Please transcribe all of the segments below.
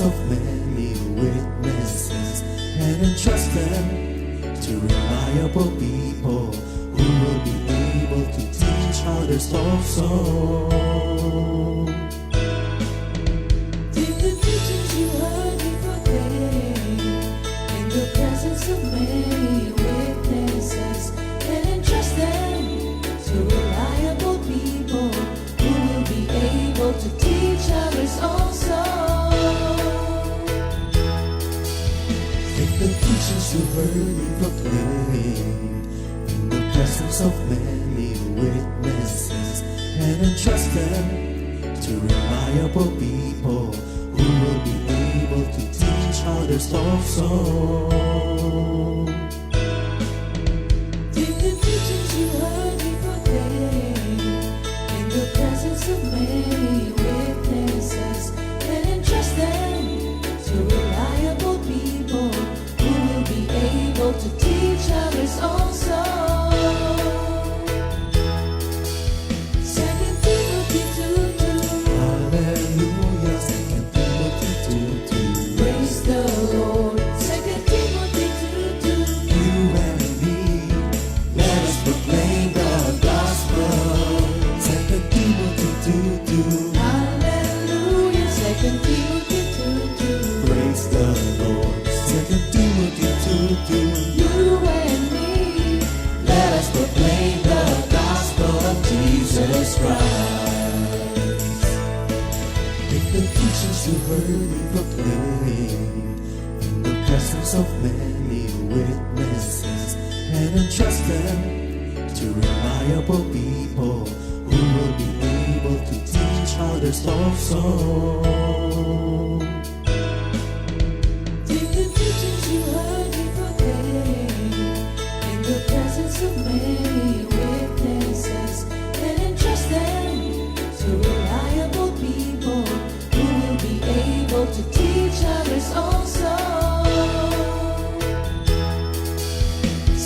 of many witnesses and entrust them to reliable people who will be able to teach others also. Take the teachings you heard me proclaim in the presence of many witnesses and entrust them to reliable people who will be able to teach others also. Take the teachings you heard me proclaim in the presence of many witnesses and entrust them to reliable people who will be able to teach others also. Take the teachings you heard me proclaim in the presence of many witnesses and entrust them to reliable people who will be able to teach others also. 2 Timothy 2:2. Hallelujah, 2 Timothy 2:2. Praise the Lord. 2 Timothy 2:2. You and me, let us proclaim the gospel. 2 Timothy 2:2. Hallelujah. 2 Timothy 2:2. Praise the Lord. 2 Timothy 2:2. You and me, Let us proclaim the gospel of Jesus Christ. Take the teachings you heard me proclaim in the presence of many witnesses and entrust them to reliable people who will be able to teach others also. take the teachings you heard me proclaim in the presence of many witnesses and entrust them to reliable people who will be able to teach others also.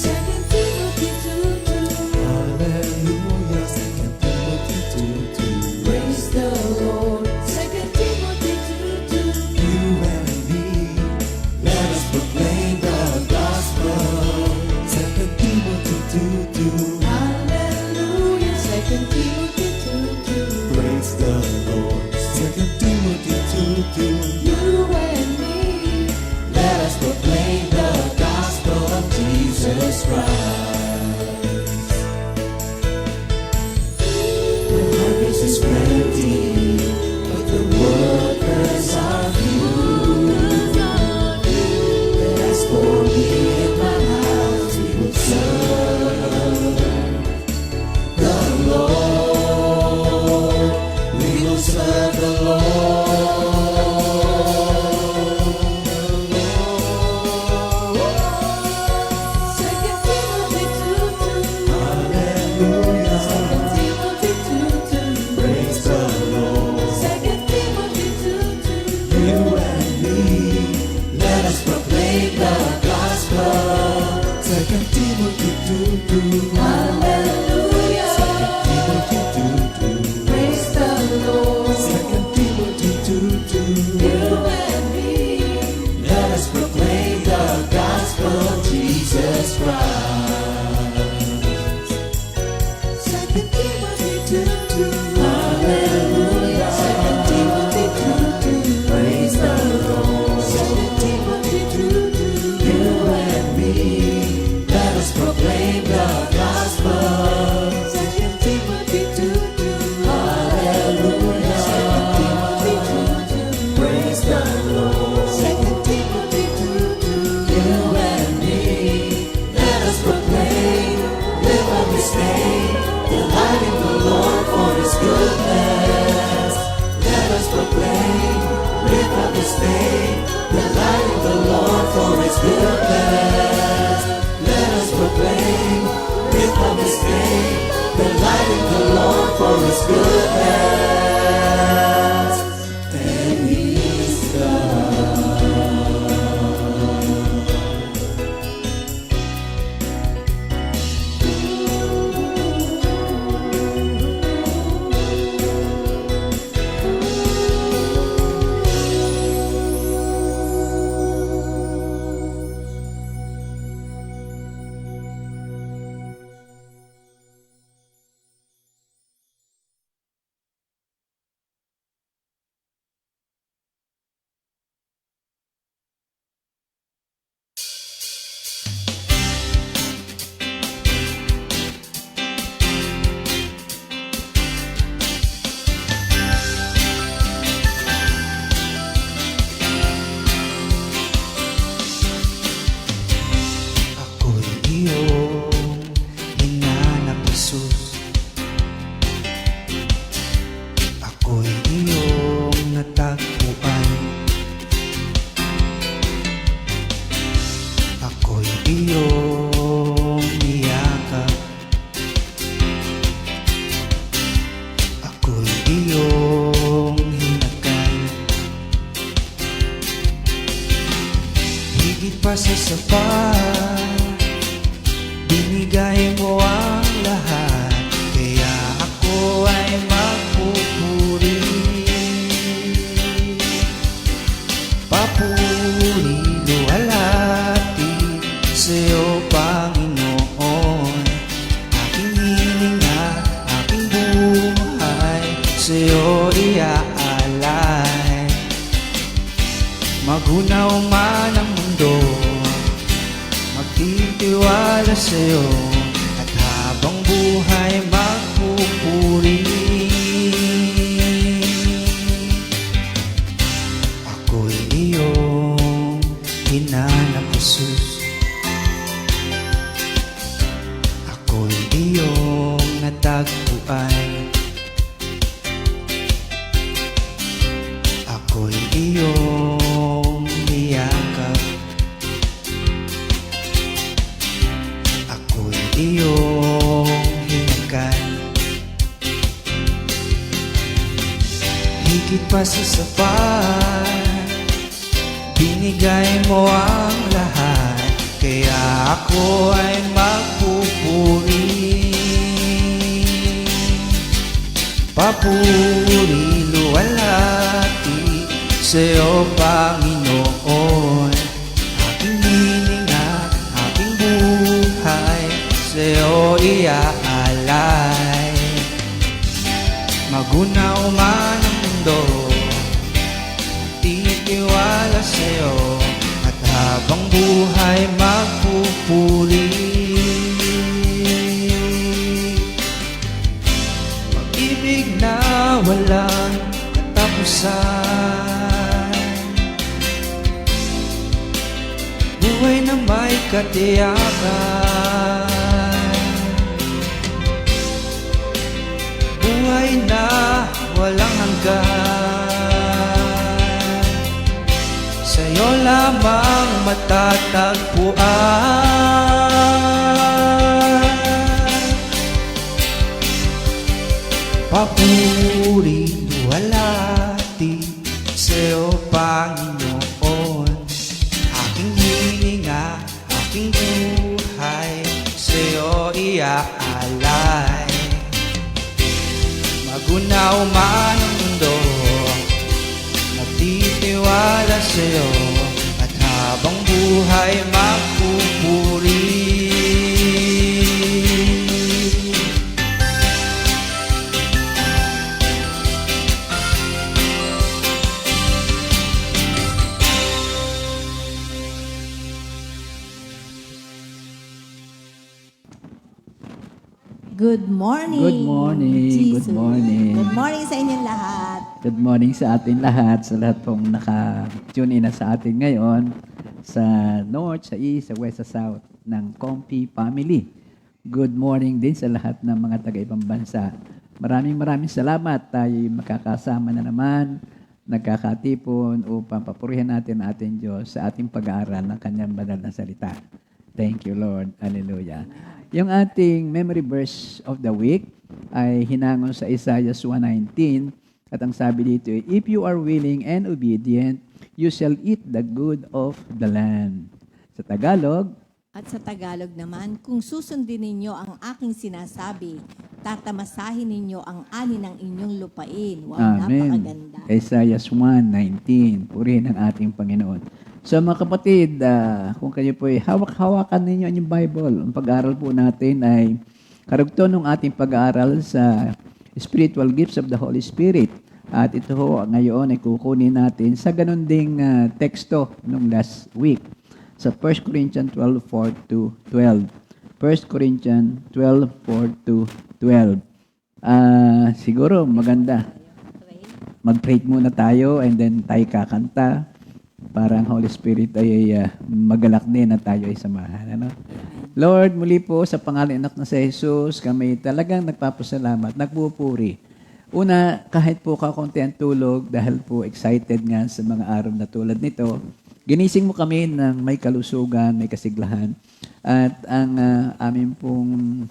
2 Timothy 2:2. Hallelujah, 2 Timothy 2:2. Praise the Lord. 2 Timothy 2:2. You and me, let us proclaim the gospel. 2 Timothy 2:2. Hallelujah. 2 Timothy 2:2. Praise the Lord. 2 Timothy 2:2. You and me, Let us proclaim the gospel of Jesus Christ. The harvest is plenty, but the workers are few. As for me and my house, we will serve the Lord. We will serve the Lord. 2 Timothy 2:2. Hallelujah. 2 Timothy 2:2. Praise the Lord. 2 Timothy 2:2. You and me, let us proclaim the gospel. 2 Timothy 2:2. Hallelujah. 2 Timothy 2:2. Praise the Lord. 2 Timothy 2:2. You and me, Let us proclaim the gospel of Jesus Christ. 2 Timothy 2:2. Hallelujah. 2 Timothy 2:2. Praise the Lord. 2 Timothy 2:2. You and me, let us proclaim the gospel. 2 Timothy 2:2. Hallelujah. 2 Timothy 2:2. Praise the Lord. 2 Timothy 2:2. You and me, let us proclaim, live on this day, delighting the Lord for His goodness. Let us proclaim, live on this day, delighting the Lord for His goodness. Let us proclaim, live on this day, delighting the Lord for His goodness. And He's God. sapat. Binigay mo ang lahat, kaya ako ay magpupuri. Papuri, luwalhati sa'yo, Panginoon. Aking hininga, aking buhay sa'yo iaalay. Magunaw man ang mundo, magtitiwala sa'yo, at habang buhay magpupuri. Ako'y iyong hinanap, Jesus. Ako'y iyong natagpuan. Ako'y iyong niyakap. Ako'y iyong hinagan. Higit pa sa sapat, binigay mo ang lahat, kaya ako ay magpupuri. Papuri, luwalhati sa'yo, Panginoon. Aking hininga, aking buhay sa'yo iaalay. Magunaw man ang mundo, titiwala sa'yo, at habang buhay magpupuri. Pag-ibig na walang katapusan, buhay na may katiyakan, buhay na walang hanggan, sa'yo lamang matatagpuan. Papuri, luwalhati sa'yo, Panginoon. Aking hininga, aking buhay sa'yo iaalay. Magunaw man ang mundo, nagtitiwala sa'yo, at habang buhay magpupuri. Good morning. Good morning. Jesus. Good morning. Good morning sa inyong lahat. Good morning sa atin lahat, sa lahat pong naka-tune in na sa atin ngayon, sa North, sa East, sa West, sa South ng Comfy Family. Good morning din sa lahat ng mga taga-ibang bansa. Maraming salamat. Tayo makakasama na naman, nagkakatipon upang papurihan natin ang ating Diyos sa ating pag-aaral ng Kanyang banal na salita. Thank you, Lord. Hallelujah. Yung ating memory verse of the week ay hinangon sa Isaiah 1:19 at ang sabi dito, if you are willing and obedient, you shall eat the good of the land. Sa Tagalog, At sa Tagalog naman, kung susundin ninyo ang aking sinasabi, tatamasahin ninyo ang ani ng inyong lupain. Wow, Amen. napakaganda. Isaiah 1:19, purihin ang ating Panginoon. So mga kapatid, kung kayo po ay hawak-hawakan ninyo ang inyong Bible, ang pag-aaral po natin ay karugtong ng ating pag-aaral sa spiritual gifts of the Holy Spirit. At ito ho, ngayon ay kukunin natin sa ganun ding teksto nung last week sa 1 Corinthians 12:4-12. 1 Corinthians 12:4-12. Siguro maganda. Mag-pray muna tayo and then tayo kakanta para ang Holy Spirit ay magalak din na tayo ay samahan. Ano? Lord, muli po sa pangalan anak na si Jesus, kami talagang nagpapasalamat, nagpupuri. Una, kahit po kakunti ang tulog dahil po excited nga sa mga araw na tulad nito, ginising mo kami ng may kalusugan, may kasiglahan. At ang amin pong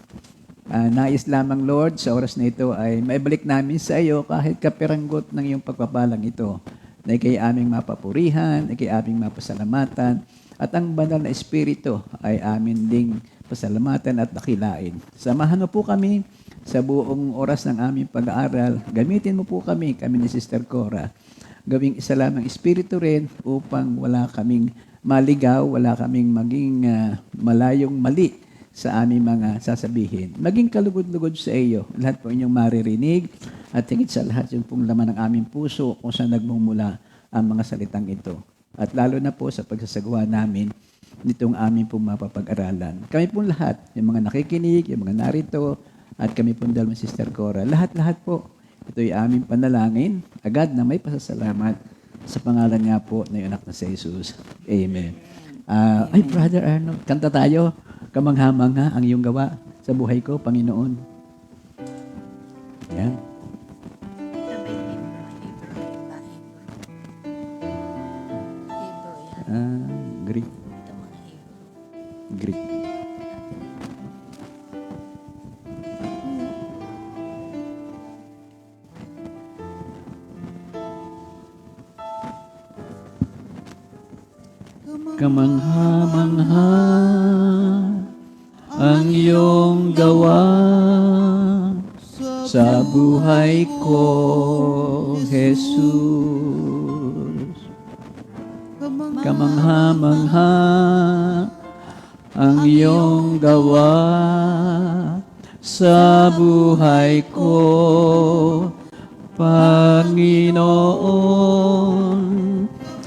nais lamang, Lord, sa oras na ito ay maibalik namin sa iyo kahit kapiranggot ng iyong pagpapalang ito na ikay aming mapapurihan, ikay aming mapasalamatan, At ang banal na Espiritu ay amin ding pasalamatan at dakilain. Samahan mo po kami sa buong oras ng aming pag-aaral. Gamitin mo po kami ni Sister Cora. Gawing isa lamang Espiritu rin upang wala kaming maligaw, wala kaming maging malayong mali sa aming mga sasabihin. Maging kalugod-lugod sa iyo. Lahat po inyong maririnig at higit sa lahat yung pong laman ng aming puso kung saan nagmumula ang mga salitang ito. At lalo na po sa pagsasagawa namin nitong aming pong mapapag-aralan. Kami pong lahat, yung mga nakikinig, yung mga narito, at kami pong dalawang Sister Cora, lahat-lahat po, ito'y aming panalangin, agad na may pasasalamat sa pangalan nga po na yung anak na si Jesus. Amen. Ay, Brother Arnold, kanta tayo. Kamangha-mangha ang iyong gawa sa buhay ko, Panginoon. Yan. Greek. Greek. Kamangha-mangha ang iyong gawa sa buhay ko, Jesus. Kamangha-mangha ang iyong gawa sa buhay ko, Panginoon.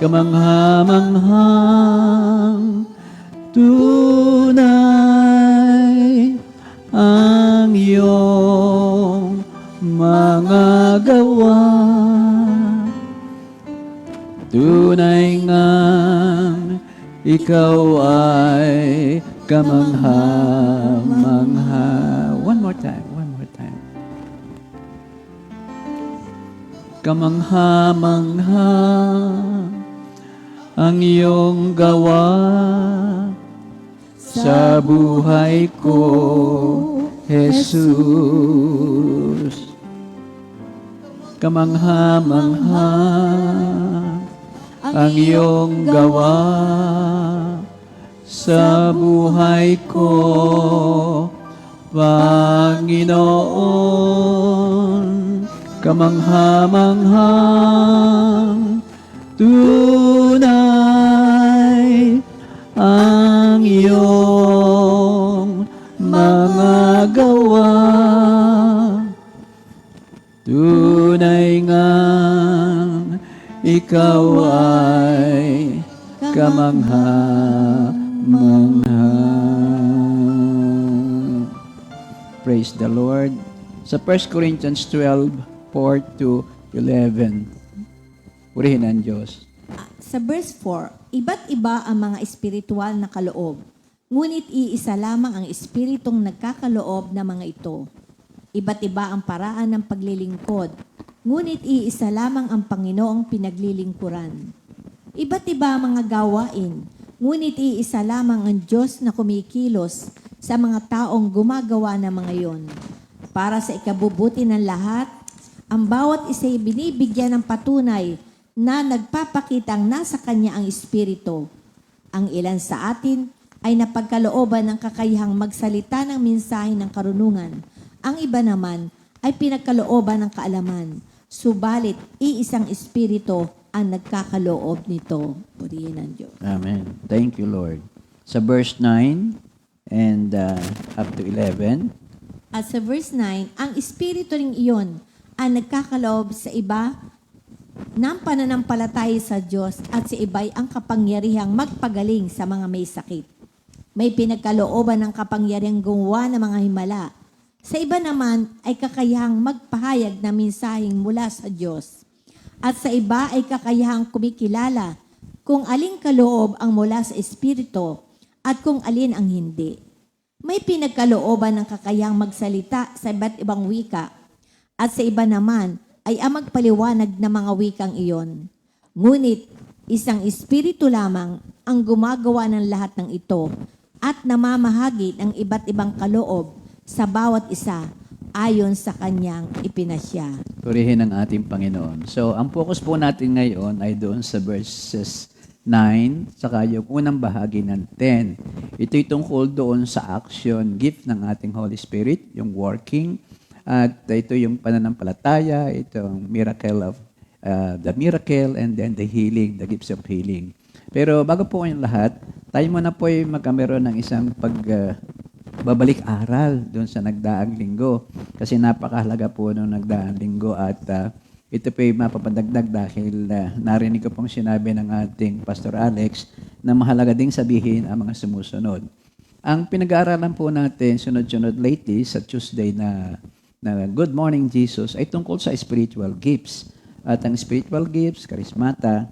Kamangha-manghang tunay ang iyong mga gawa. Tunay ngang ikaw ay kamangha-mangha. One more time. Kamangha-mangha ang iyong gawa sa buhay ko, Jesus. Kamangha-mangha ang iyong gawa sa buhay ko, Panginoon. Kamangha-manghang tunay ang iyong mga gawa. Tunay ngang ikaw ay kamangha-mangha. Praise the Lord. Sa 1 Corinthians 12:4-11. Purihin ang Diyos. Sa verse 4, iba't iba ang mga espiritual na kaloob, ngunit iisa lamang ang espiritong nagkakaloob na mga ito. Iba't iba ang paraan ng paglilingkod, ngunit iisa lamang ang Panginoong pinaglilingkuran. Iba't iba ang mga gawain, ngunit iisa lamang ang Diyos na kumikilos sa mga taong gumagawa ng mga iyon. Para sa ikabubuti ng lahat, ang bawat isa'y binibigyan ng patunay na nagpapakitang nasa Kanya ang Espiritu. Ang ilan sa atin ay napagkalooban ng kakayahang magsalita ng mensahe ng karunungan. Ang iba naman ay pinagkalooban ng kaalaman. Subalit, iisang Espiritu ang nagkakaloob nito. Purihin ang Diyos. Amen. Thank you, Lord. Sa verse 9 and up to 11. At sa verse 9, ang Espiritu ring iyon ang nagkakaloob sa iba ng pananampalataya sa Diyos at sa iba'y ang kapangyarihang magpagaling sa mga may sakit. May pinagkalooban ng kapangyarihang gumawa ng mga himala. Sa iba naman ay kakayahang magpahayag na mensaheng mula sa Diyos. At sa iba ay kakayahang kumikilala kung aling kaloob ang mula sa Espiritu at kung alin ang hindi. May pinagkalooban ng kakayahang magsalita sa iba't ibang wika. At sa iba naman ay ang magpaliwanag ng mga wikang iyon. Ngunit isang Espiritu lamang ang gumagawa ng lahat ng ito at namamahagi ng iba't ibang kaloob sa bawat isa ayon sa Kanyang ipinasya. Purihin ang ating Panginoon. So, ang focus po natin ngayon ay doon sa verses 9, saka yung unang bahagi ng 10. Ito'y tungkol doon sa action gift ng ating Holy Spirit, yung working. At ito yung pananampalataya, itong miracle of the miracle, and then the healing, the gifts of healing. Pero bago po yung lahat, tayo muna po ay magkameron ng isang babalik aral doon sa nagdaang linggo. Kasi napakahalaga po nung nagdaang linggo at ito po ay mapapadagdag dahil narinig ko pong sinabi ng ating Pastor Alex na mahalaga ding sabihin ang mga sumusunod. Ang pinag-aaralan po natin sunod-sunod lately sa Tuesday na Good Morning Jesus ay tungkol sa spiritual gifts. At ang spiritual gifts, charismata,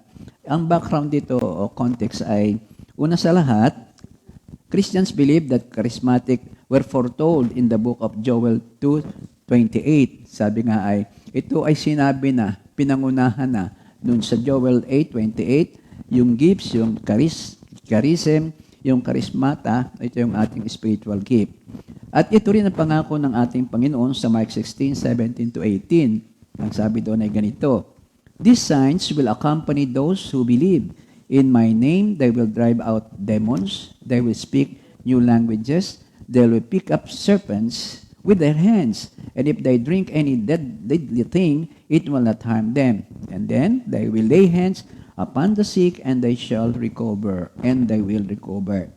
ang background dito o context ay una sa lahat, Christians believe that charismatic were foretold in the book of Joel 2:28. Sabi nga ay, ito ay sinabi na, pinangunahan na, dun sa Joel 8:28, yung gifts, yung charism, yung charismata, ito yung ating spiritual gift. At ito rin ang pangako ng ating Panginoon sa Mark 16:17-18. Ang sabi doon ay ganito, "These signs will accompany those who believe. In my name, they will drive out demons. They will speak new languages. They will pick up serpents with their hands. And if they drink any deadly thing, it will not harm them. And then they will lay hands upon the sick, and they shall recover." And they will recover.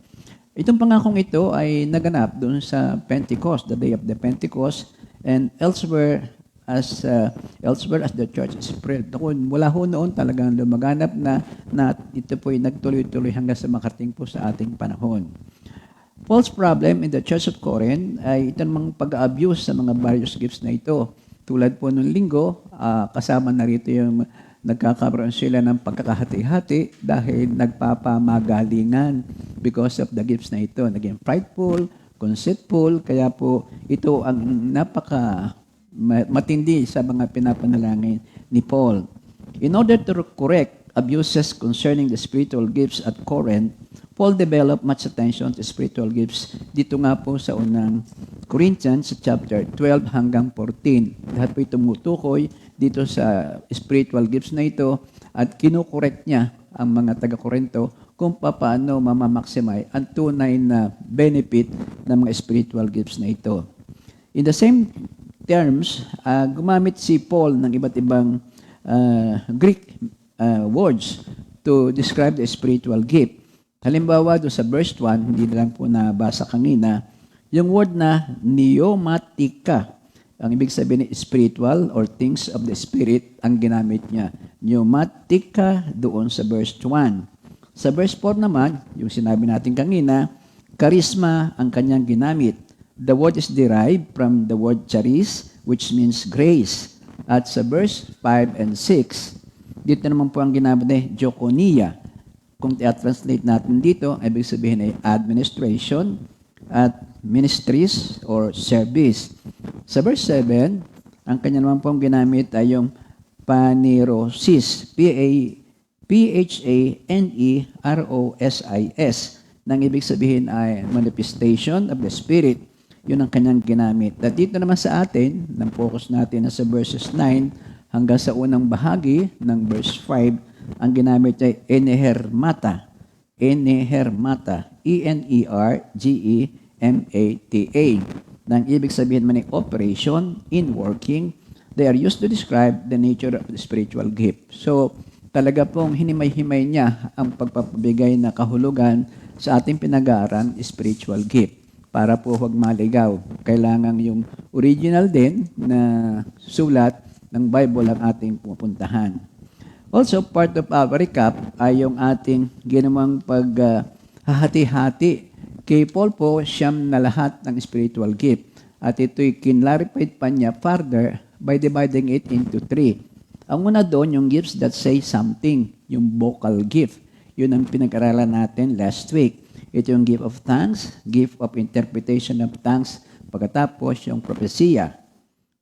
Itong pangakong ito ay naganap doon sa Pentecost, the day of the Pentecost, and elsewhere as the church spread. Mula ho noon talagang lumaganap na ito po ay nagtuloy-tuloy hanggang sa makarating po sa ating panahon. Paul's problem in the Church of Corinth ay ito namang pag-abuse sa mga various gifts na ito. Tulad po nung linggo, kasama na rito yung nagkakaroon sila ng pagkakahati-hati dahil nagpapamagalingan because of the gifts na ito. Naging prideful, conceitful, kaya po ito ang matindi sa mga pinapanalangin ni Paul. In order to correct abuses concerning the spiritual gifts at Corinth, Paul developed much attention to spiritual gifts dito nga po sa unang Corinthians chapter 12 hanggang 14. Lahat po tumutukoy dito sa spiritual gifts na ito at kinukorek niya ang mga taga-Korinto kung paano mamamaximize ang tunay na benefit ng mga spiritual gifts na ito. In the same terms, gumamit si Paul ng iba't ibang Greek words to describe the spiritual gift. Halimbawa, doon sa verse 1, hindi na lang po nabasa kanina, yung word na pneumatika. Ang ibig sabihin ni spiritual or things of the spirit ang ginamit niya. Pneumatika doon sa verse 1. Sa verse 4 naman, yung sinabi natin kanina, charisma ang kanyang ginamit. The word is derived from the word charis, which means grace. At sa verse 5 and 6, dito naman po ang ginamit ni diakonia. Kung i-translate natin dito, ibig sabihin ay administration at ministries or service. Sa verse 7, ang kanya naman po ang ginamit ay yung panerosis, P-H-A-N-E-R-O-S-I-S, nang ibig sabihin ay manifestation of the Spirit. Yun ang kanyang ginamit. At dito naman sa atin, ng focus natin na sa verses 9 hanggang sa unang bahagi ng verse 5, ang ginamit ay enermata. Enermata. E-N-E-R-G-E-M-A-T-A. Nang ibig sabihin man ay operation, in working, they are used to describe the nature of the spiritual gift. So, talaga pong hinimay-himay niya ang pagpapabigay na kahulugan sa ating pinag-aaral spiritual gift. Para po huwag maligaw. Kailangan yung original din na sulat ng Bible ang ating pupuntahan. Also, part of our recap ay yung ating ginawang paghahati-hati. Kay Paul po, siyam na lahat ng spiritual gift. At ito'y kinlarified pa niya further by dividing it into 3. Ang una doon, yung gifts that say something, yung vocal gift. Yun ang pinag-aralan natin last week. Ito yung gift of tongues, gift of interpretation of tongues, pagkatapos yung propesya.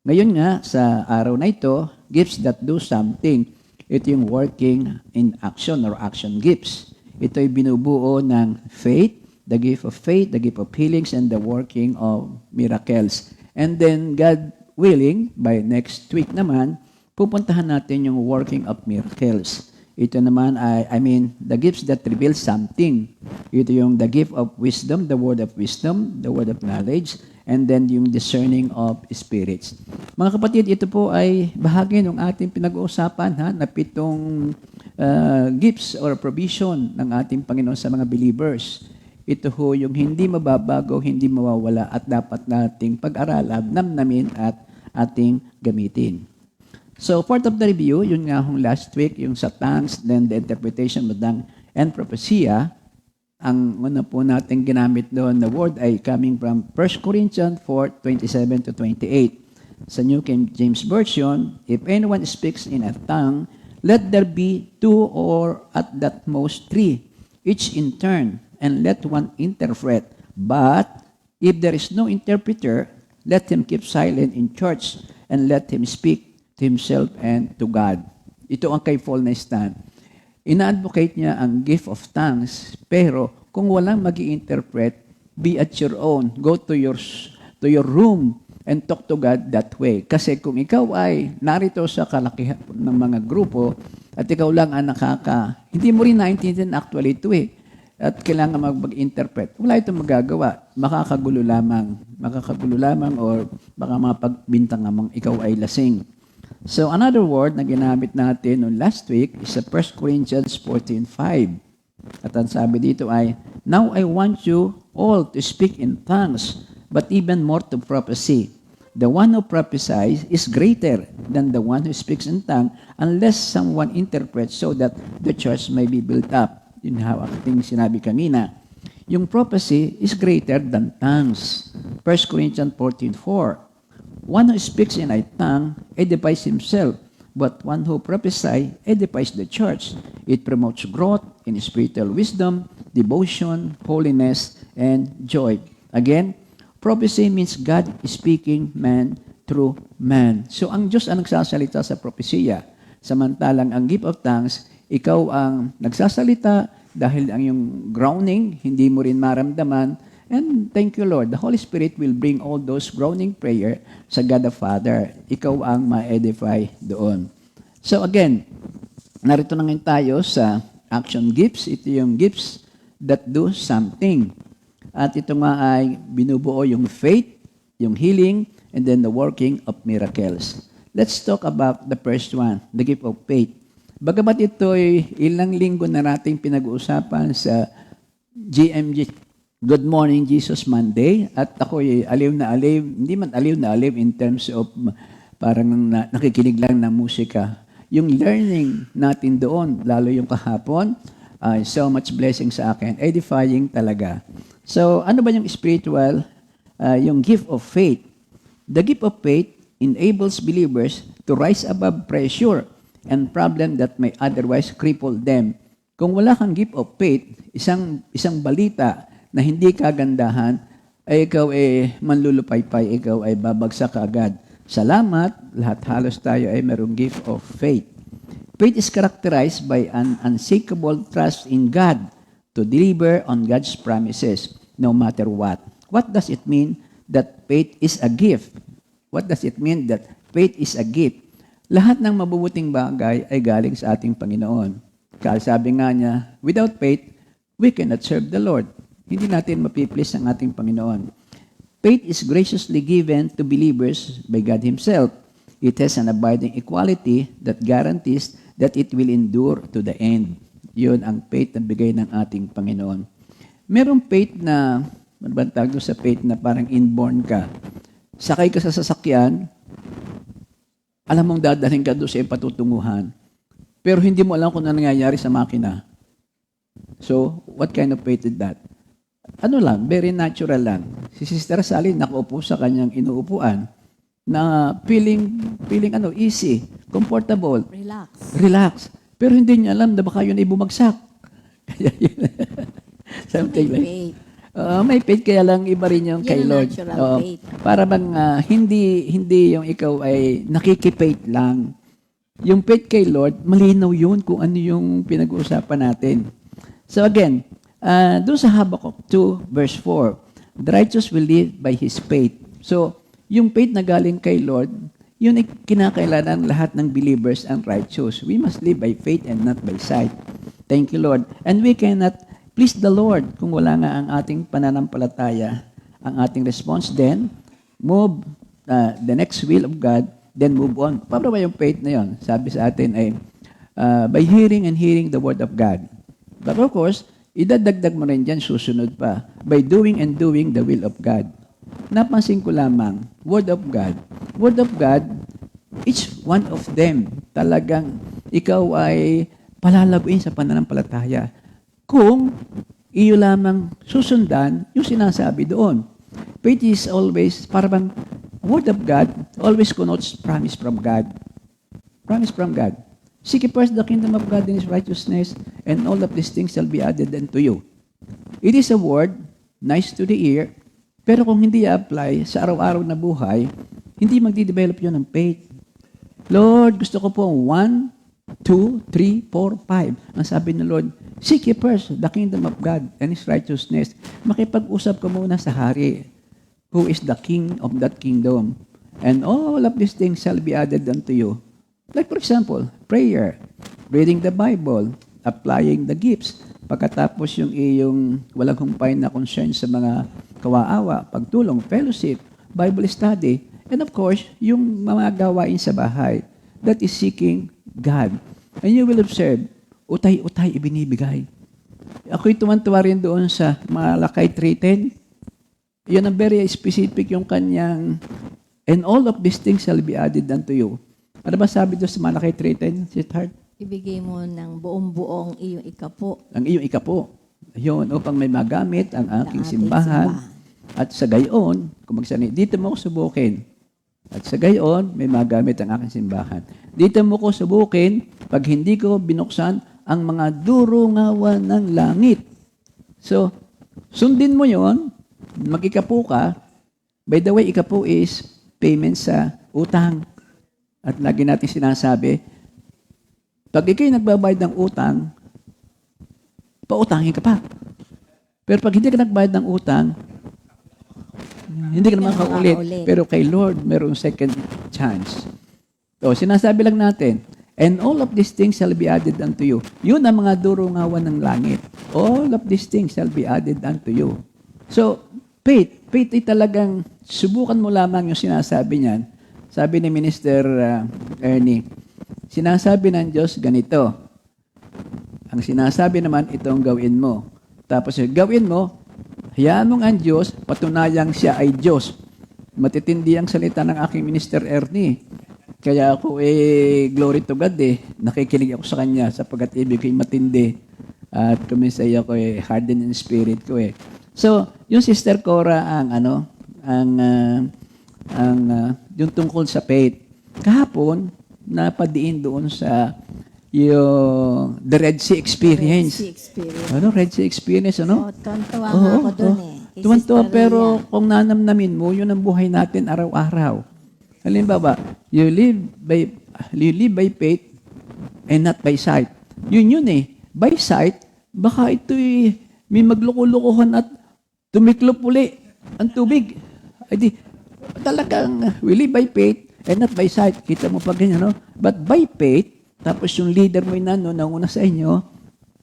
Ngayon nga, sa araw na ito, gifts that do something. Ito yung working in action or action gifts. Ito ay binubuo ng faith, the gift of faith, the gift of healings, and the working of miracles. And then, God willing, by next week naman, pupuntahan natin yung working of miracles. Ito naman ay, the gifts that reveal something. Ito yung the gift of wisdom, the word of wisdom, the word of knowledge, and then yung discerning of spirits. Mga kapatid, ito po ay bahagi ng ating pinag-uusapan na 7 gifts or provision ng ating Panginoon sa mga believers. Ito ho yung hindi mababago, hindi mawawala at dapat nating pag-aralan, namnamin at ating gamitin. So, part of the review, yun nga hong last week, yung sa tongues, then the interpretation of tongue and prophecia. Ang una po natin ginamit doon, the word ay coming from 1 Corinthians 4:27 to 28. Sa New King James Version, if anyone speaks in a tongue, let there be 2 or at that most 3, each in turn, and let one interpret. But if there is no interpreter, let him keep silent in church, and let him speak to himself and to God. Ito ang kay Paul na stand. Ina-advocate niya ang gift of tongues, pero kung walang mag-i-interpret, be at your own. Go to your room and talk to God that way. Kasi kung ikaw ay narito sa kalakihan ng mga grupo at ikaw lang ang hindi mo rin naintindihan actually ito at kailangan mag-interpret. Wala itong magagawa. Makakagulo lamang or baka mapagbintang namang ikaw ay lasing. So another word na ginamit natin noong last week is sa 1 Corinthians 14:5. At ang sabi dito ay, now I want you all to speak in tongues, but even more to prophecy. The one who prophesies is greater than the one who speaks in tongue unless someone interprets so that the church may be built up. Yun ang ating sinabi kanina. Yung prophecy is greater than tongues. 1 Corinthians 14:4. One who speaks in a tongue edifies himself, but one who prophesies edifies the church. It promotes growth in spiritual wisdom, devotion, holiness, and joy. Again, prophecy means God is speaking man through man. So ang Diyos ang nagsasalita sa propesya. Samantalang ang gift of tongues, ikaw ang nagsasalita dahil ang yung groaning, hindi mo rin maramdaman. And thank you, Lord. The Holy Spirit will bring all those groaning prayer sa God the Father. Ikaw ang ma-edify doon. So again, narito na ngayon tayo sa action gifts. Ito yung gifts that do something. At ito nga ay binubuo yung faith, yung healing, and then the working of miracles. Let's talk about the first one, the gift of faith. Bagamat ito ay ilang linggo na nating pinag-uusapan sa GMG, Good Morning Jesus Monday, at ako ay aliw na aliw, hindi man aliw na aliw in terms of parang nakikinig lang ng musika. Yung learning natin doon, lalo yung kahapon, so much blessing sa akin, edifying talaga. So, ano ba yung spiritual, yung gift of faith? The gift of faith enables believers to rise above pressure and problem that may otherwise cripple them. Kung wala kang gift of faith, isang balita na hindi kagandahan, ay ikaw ay manlulupaypay, ikaw ay babagsak agad. Salamat, lahat halos tayo ay merong gift of faith. Faith is characterized by an unshakable trust in God to deliver on God's promises, no matter what. What does it mean that faith is a gift? What does it mean that faith is a gift? Lahat ng mabubuting bagay ay galing sa ating Panginoon. Kaya sabi nga niya, without faith, we cannot serve the Lord. Hindi natin mapiplease ang ating Panginoon. Faith is graciously given to believers by God Himself. It has an abiding equality that guarantees that it will endure to the end. Yun ang faith na bigay ng ating Panginoon. Merong faith na, ano ba tawag doon sa faith na parang inborn ka? Sakay ka sa sasakyan, alam mong dadalhin ka doon sa patutunguhan, pero hindi mo alam kung ano nangyayari sa makina. So, what kind of faith is that? Ano lang, very natural lang. Si Sister Sally nakaupo sa kanyang inuupuan na feeling easy, comfortable, relax. Pero hindi niya alam na baka yun ay bumagsak. Kaya yun. Something like Faith. may faith kaya lang iba rin yung Yan kay ang Lord. natural faith. Para bang hindi yung ikaw ay nakikipate lang. Yung faith kay Lord, malinaw yun kung ano yung pinag-uusapan natin. So again, doon sa Habakkuk 2, verse 4, the righteous will live by his faith. So, yung faith na galing kay Lord, Yun ay kinakailangan lahat ng believers and righteous. We must live by faith and not by sight. Thank you, Lord. And we cannot please the Lord kung wala nga ang ating pananampalataya, ang ating response, then move the next will of God, then move on. Paano ba yung faith na yun? Sabi sa atin ay by hearing and hearing the word of God. But of course, idadagdag mo rin dyan, susunod pa, by doing and doing the will of God. Napansin ko lamang, word of God. Word of God, each one of them, talagang ikaw ay palalaguin sa pananampalataya. Kung iyo lamang susundan yung sinasabi doon. Faith is always, parang word of God, always connotes promise from God. Promise from God. Seek ye first the kingdom of God and His righteousness, and all of these things shall be added unto you. It is a word, nice to the ear, pero kung hindi i-apply sa araw-araw na buhay, hindi magdi-develop yun ng faith. Lord, gusto ko po 1, 2, 3, 4, 5. Ang sabi ng Lord, seek ye first the kingdom of God and His righteousness. Makipag-usap ka muna sa hari, who is the king of that kingdom. And all of these things shall be added unto you. Like for example, prayer, reading the Bible, applying the gifts. Pagkatapos yung iyong walang humpay na concern sa mga kawaawa, pagtulong, fellowship, Bible study, and of course, yung mga gawain sa bahay. That is seeking God. And you will observe, utay-utay ibinibigay. Ako'y tuwan-tuwa rin doon sa Malakay 3:10. Yun ang very specific yung kanyang, and all of these things shall be added unto you. Ano ba sabi doon sa Malakay 3:10, sweetheart? Ibigay mo ng buong-buong iyong ikapo. Ang iyong ikapo. Yun, upang may magamit ang aking ating simbahan. At sa gayon, kung magsanay, dito mo ko subukin. At sa gayon, may magamit ang aking simbahan. Dito mo ko subukin, pag hindi ko binuksan ang mga durungawan ng langit. So, sundin mo yon, mag-ikapo ka. By the way, ikapo is payment sa utang. At lagi natin sinasabi, pag ikay nagbabayad ng utang, pautangin ka pa. Pero pag hindi ka nagbayad ng utang, hindi ka naman makaulit. Pero kay Lord, mayroong second chance. So, sinasabi lang natin, and all of these things shall be added unto you. Yun ang mga durungawan ng langit. All of these things shall be added unto you. So, faith ay talagang subukan mo lamang yung sinasabi niyan. Sabi ni Minister Ernie, sinasabi ng Diyos ganito. Ang sinasabi naman, itong gawin mo. Tapos gawin mo, hayaan mong ang Diyos, patunayang siya ay Diyos. Matitindi ang salita ng aking Minister Ernie. Kaya ako, glory to God nakikinig ako sa Kanya sapagkat ibig ko'y matindi. At kuminsay ako, harden in spirit ko So, yung Sister Cora yung tungkol sa faith. Kahapon, napadiin doon sa yung the Red Sea Experience. Red Sea Experience. Red Sea Experience, ano? Tuwan-tuwa nga ako doon Kay Tuwan-tuwa, Sister pero Rhea. kung nanamnamin mo, yun ang buhay natin araw-araw. Halimbawa, you live by faith and not by sight. Yun By sight, baka ito'y may magloko-lokohan at tumiklop uli ang tubig. Ay di, talagang we live by faith and not by sight. Kita mo pa ganyan, no? But by faith, tapos yung leader mo nanguna sa inyo,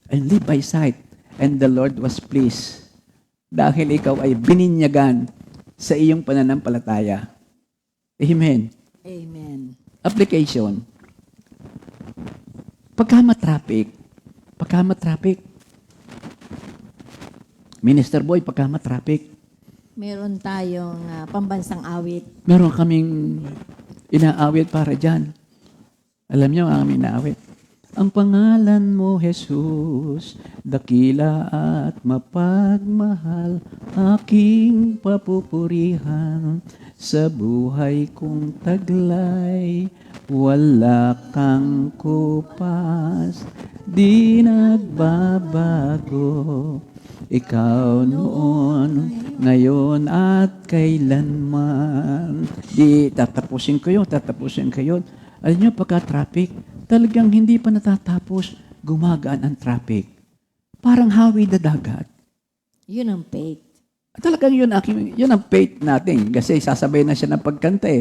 and live by sight. And the Lord was pleased. Dahil ikaw ay bininyagan sa iyong pananampalataya. Amen. Amen. Application. Pagka-matraffic, Minister Boy, pagka-matraffic, Meron tayong pambansang awit. meron kaming inaawit para dyan. Alam niyo ang aming inaawit. Ang pangalan mo, Jesus, dakila at mapagmahal, aking papupurihan sa buhay kong taglay. Wala kang kupas, di nagbabago. Ikaw noon, ngayon at kailanman. Di tatapusin ko yun. Alam niyo, pagka-traffic, talagang hindi pa natatapos, gumagaan ang traffic. Parang hawid na dagat. Yun ang faith. Talagang yun ang faith natin. Kasi sasabay na siya ng pagkanta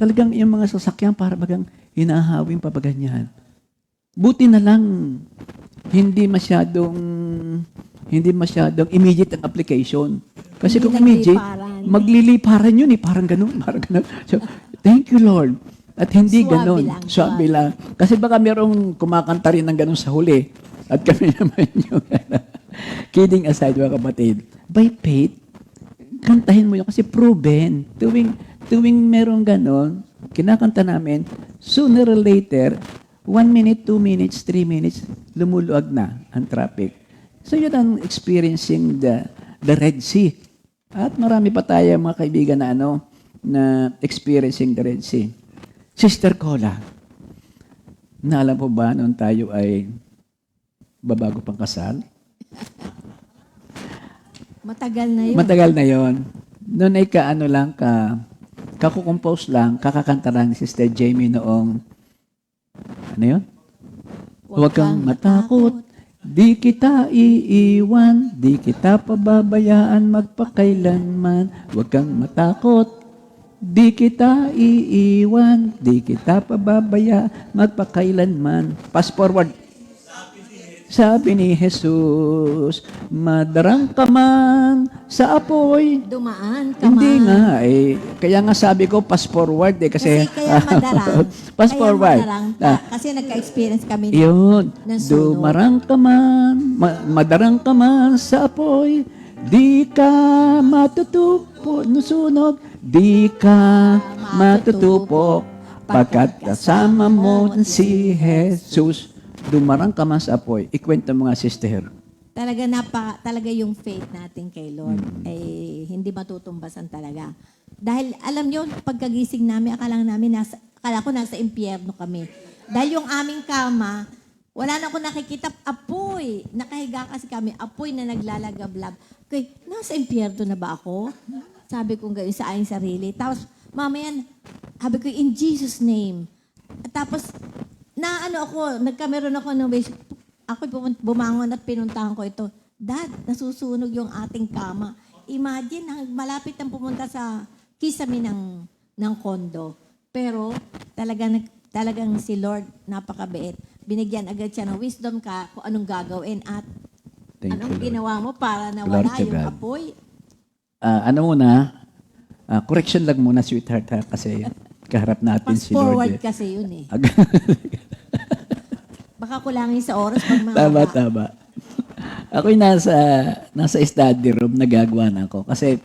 talagang yung mga sasakyan para bagang hinahawing pabaganyan. Buti na lang, hindi masyadong immediate ang application. Kasi Hindi kung immediate, nagliliparan. magliliparan yun eh, parang ganun. So, thank you Lord. At hindi Swabe ganun. lang, Swabe lang. Kasi baka merong kumakanta rin ng ganun sa huli. At kami naman yung kidding aside mga kapatid. By faith, kantahin mo yun kasi proven. Tuwing merong ganun, kinakanta namin, sooner or later, 1 minute, 2 minutes, 3 minutes, lumuluwag na ang traffic. So yun ang experiencing the Red Sea. At marami pa tayo mga kaibigan na na experiencing the Red Sea. Sister Cola, naalam po ba noon tayo ay babago pang kasal? Matagal na yun. Matagal na yon. Noon ay kakukompose lang, kakakanta lang ni Sister Jamie noong, ano yun? Huwag kang matakot, di kita iiwan, di kita pababayaan magpakailanman. Huwag kang matakot, di kita iiwan, di kita pababayaan magpakailanman. Fast forward. Sabi ni Jesus, madarang ka man sa apoy. Dumaan ka Hindi man. nga eh. Kaya nga sabi ko, fast forward eh. Kasi Kaya madarang. fast Kaya forward. madarang Ah, kasi nagka-experience kami yun. ng sunog. Dumarang ka man, madarang ka man sa apoy. Di ka matutupo, nusunog. Di ka matutupo. Pagkat kasama mo si Jesus. Dumarang ka man sa apoy. Ikwento mo nga, sister. Talaga yung faith natin kay Lord ay hindi matutumbasan talaga. Dahil alam niyo, pagkagising namin, akala ko nasa impyerno kami. Dahil yung aming kama, wala na ako nakikita apoy. Nakahiga kasi kami, apoy na naglalagablab. Okay, nasa impyerno na ba ako? Sabi ko gawin sa aking sarili. Tapos, mamaya, sabi ko, in Jesus' name. At tapos, nagkameron ako ng wish. Ako bumangon at pinuntahan ko ito. Dad, nasusunog yung ating kama. Imagine, malapit nang pumunta sa kisame ng kondo. Pero talagang si Lord napakabait. Binigyan agad siya ng wisdom kung anong gagawin at Thank anong you, Lord. ginawa mo para Glory nawala to yung God. apoy. Correction lang muna, sweetheart, ha? Kasi kaharap natin Fast si Lord. forward Eh. kasi yun eh. Baka kulangin sa oras pag Tama, mahaba. tama. Ako'y nasa study room, nagagawa na ako. Kasi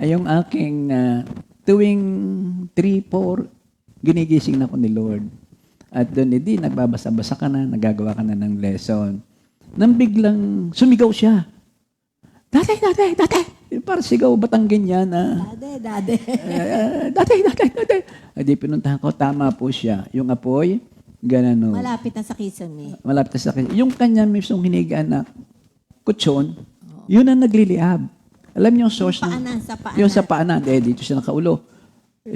yung aking tuwing 3-4, ginigising na ako ni Lord. At doon, nagbabasa-basa ka na, nagagawa ka na ng lesson. Nang biglang sumigaw siya. Dati. Para sigaw, Batanggin yan. Dade. Dati. Adi, pinuntahan ko, tama po siya. Yung apoy, ganano. Malapit na sa kisame. Malapit sa akin. Yung kanya mismong hinigaan na kutsyon, yun ang nagliliab. Alam niyo yung source Sa paanan. yung sa paanan. Dito siya nakaulo.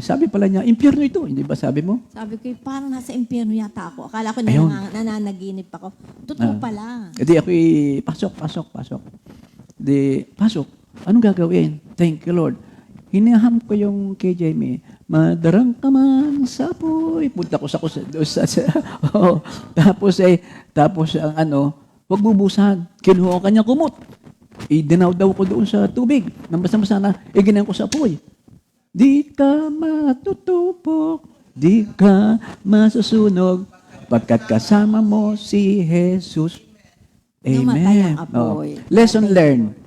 Sabi pala niya, impyerno ito. Hindi ba sabi mo? Sabi ko, parang nasa impyerno yata ako. Akala ko Ayun. nananaginip ako. Totoo pala. Edi ako'y, pasok. Pasok. Anong gagawin? Thank you, Lord. Hinaham ko yung kay Jamie. Madarang ka man sa apoy. Punta ko sa oh. Tapos wag bubusan. Kinuha ko kanya kumot. Dinaw daw ko doon sa tubig. Nang basa-basa na, ginawa ko sa apoy. Di ka matutupok, di ka masusunog, pagkat kasama mo si Jesus. Namatay Amen. ang apoy. Lesson learned.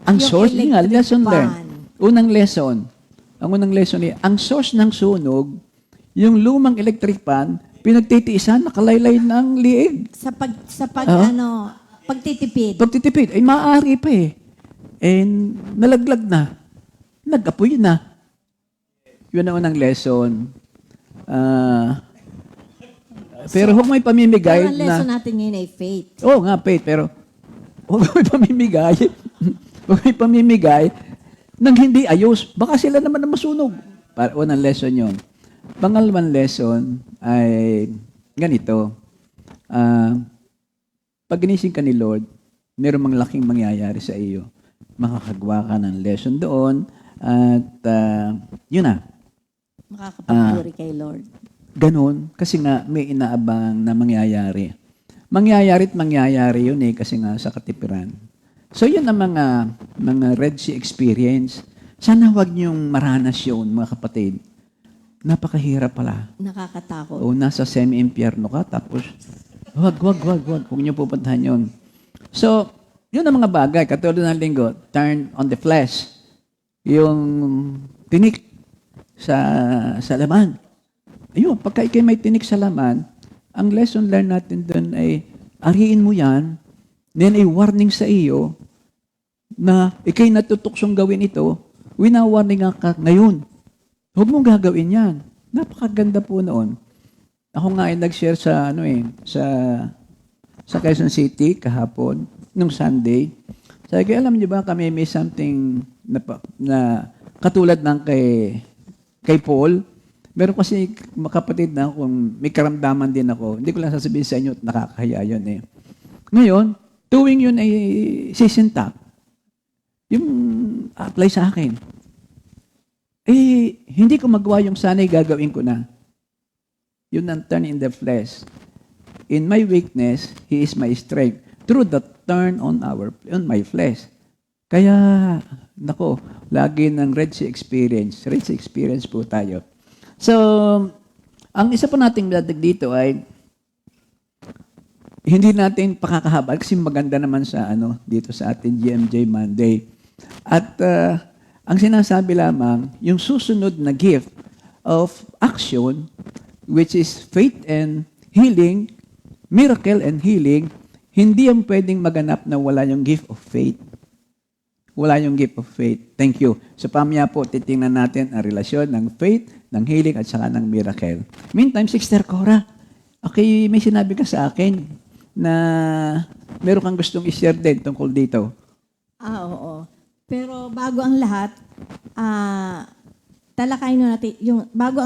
Ang Yung source nga, electric lesson fan. learned. Ang unang lesson ang source ng sunog, yung lumang electric pan, pinagtitiisan, nakalaylay ng liig. Pagtitipid. Pagtitipid, ay maaari pa eh. And nalaglag na. Nag-apoy na. Yun ang unang lesson. Pero huwag may pamimigay Pero ang lesson natin ngayon ay faith. Oo nga, faith, pero huwag may pamimigay. Huwag may pamimigay nang hindi ayos. Baka sila naman na masunog. Para unang lesson yun. Pangalawang lesson ay ganito. Pag ginising ka ni Lord, mayroong mga laking mangyayari sa iyo. Makakagawa ka ng lesson doon At yun na, Makakapagpuri kay Lord. ganun, kasi nga may inaabang na mangyayari. Mangyayari at mangyayari yun kasi nga sa katipiran. So yun ang mga Red Sea experience. Sana wag niyong maranas yun, mga kapatid. Napakahirap pala. Nakakatakot. O nasa semi-impyerno ka, tapos wag. Huwag niyo pupuntahan yun. So, yun ang mga bagay. Katulad ng linggo, turn on the flesh. Yung tinik sa laman. Ayun, pagka ikay may tinik sa laman, ang lesson learned natin doon ay ariin mo yan, then ay warning sa iyo na ikay natutuksong gawin ito, wina-warning ka ngayon. Huwag mong gagawin yan. Napakaganda po noon. Ako nga ay nag-share sa Quezon City kahapon, nung Sunday. Sabi ko, alam niyo ba kami may something na katulad ng kay Paul. Meron kasi makapatid na kung may karamdaman din ako. Hindi ko lang sasabihin sa inyo at nakakahiya yun eh. Ngayon, tuwing yun ay sisintak, yung apply sa akin. Hindi ko magawa yung sana'y gagawin ko na. Yun ang turn in the flesh. In my weakness, He is my strength. Through the turn on my flesh. Kaya, nako, lagi ng Red Sea experience. Red Sea experience po tayo. So, ang isa pa nating dadag dito ay hindi natin pakakahabal kasi maganda naman sa dito sa ating GMJ Monday. At ang sinasabi lamang, yung susunod na gift of action, which is faith and healing, miracle and healing, hindi yung pwedeng maganap na wala yung gift of faith. Wala yung gift of faith. Thank you. Sa pamaya po, titingnan natin ang relasyon ng faith, ng healing, at saka ng miracle. Meantime, Sister Cora, okay, may sinabi ka sa akin na meron kang gustong i-share din tungkol dito. Oo. Pero bago ang lahat, talakayin natin bago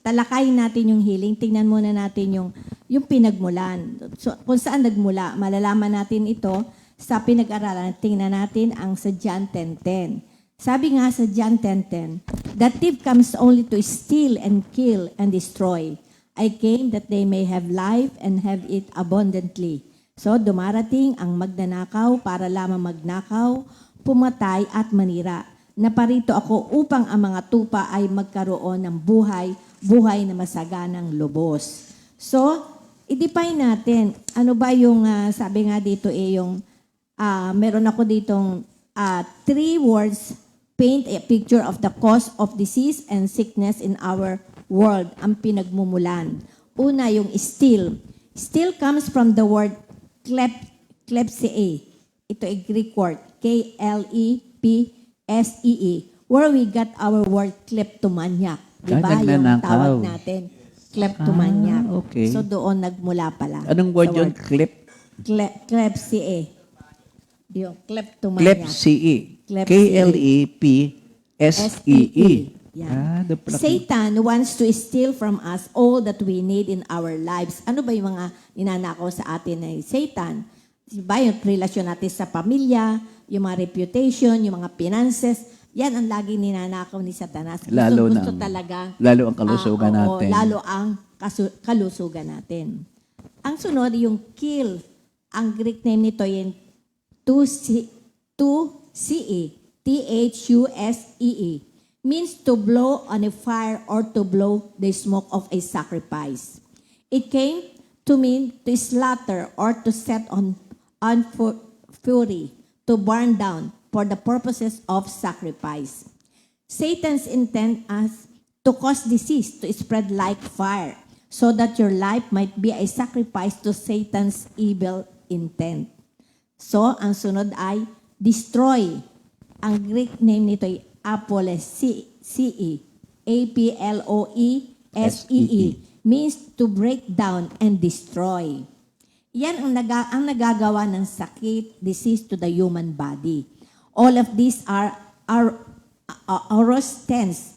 talakayin natin yung healing, tingnan muna natin yung pinagmulan. So, kung saan nagmula, malalaman natin ito sa pinag-aralan. Tingnan natin ang sa John 10:10. Sabi nga sa John 10:10, "The thief comes only to steal and kill and destroy. I came that they may have life and have it abundantly." So, dumarating ang magnanakaw para lamang magnakaw, pumatay at manira. Naparito ako upang ang mga tupa ay magkaroon ng buhay na masaganang lubos. So, i-define natin, ano ba yung, sabi nga dito meron ako ditong 3 words, paint a picture of the cause of disease and sickness in our world, ang pinagmumulan. Una, yung steal. Steal comes from the word klepsie. Ito ay Greek word, K-L-E-P-S-E-E, where we got our word kleptomaniac. Diba? Yung nagnanakaw. tawag natin, kleptomaniac. Okay. So doon nagmula pala. Anong word Sa yun? Klepsie. Yung kleptomaniac. Klepsie. Klepsie. K-L-E-P-S-E-E. Yeah. Satan. Satan wants to steal from us all that we need in our lives. Ano ba yung mga ninanakaw sa atin ng Satan? Diba yung relasyon natin sa pamilya, yung mga reputation, yung mga finances, yan ang laging ninanakaw ni Satanas. Lalo ang kalusugan natin. Lalo ang kalusugan natin. Ang sunod, yung kill. Ang Greek name nito yung Thusee, T-H-U-S-E-E. Means to blow on a fire or to blow the smoke of a sacrifice. It came to mean to slaughter or to set on fury, to burn down for the purposes of sacrifice. Satan's intent is to cause disease to spread like fire, so that your life might be a sacrifice to Satan's evil intent. So, ang sunod ay destroy. Ang Greek name nito ay apolesee, A-P-L-O-E-S-E-E, means to break down and destroy. Yan ang nagagawa ng sakit, disease to the human body. All of these are aorist tense,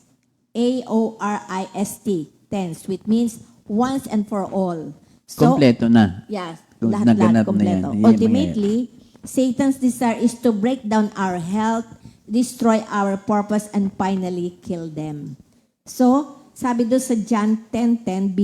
A-O-R-I-S-T, tense, which means once and for all. So, Kompleto na. yes, Kung lahat naganap na kompleto. yan, Ultimately, Satan's desire is to break down our health, destroy our purpose, and finally kill them. So, sabi doon sa John 10:10b,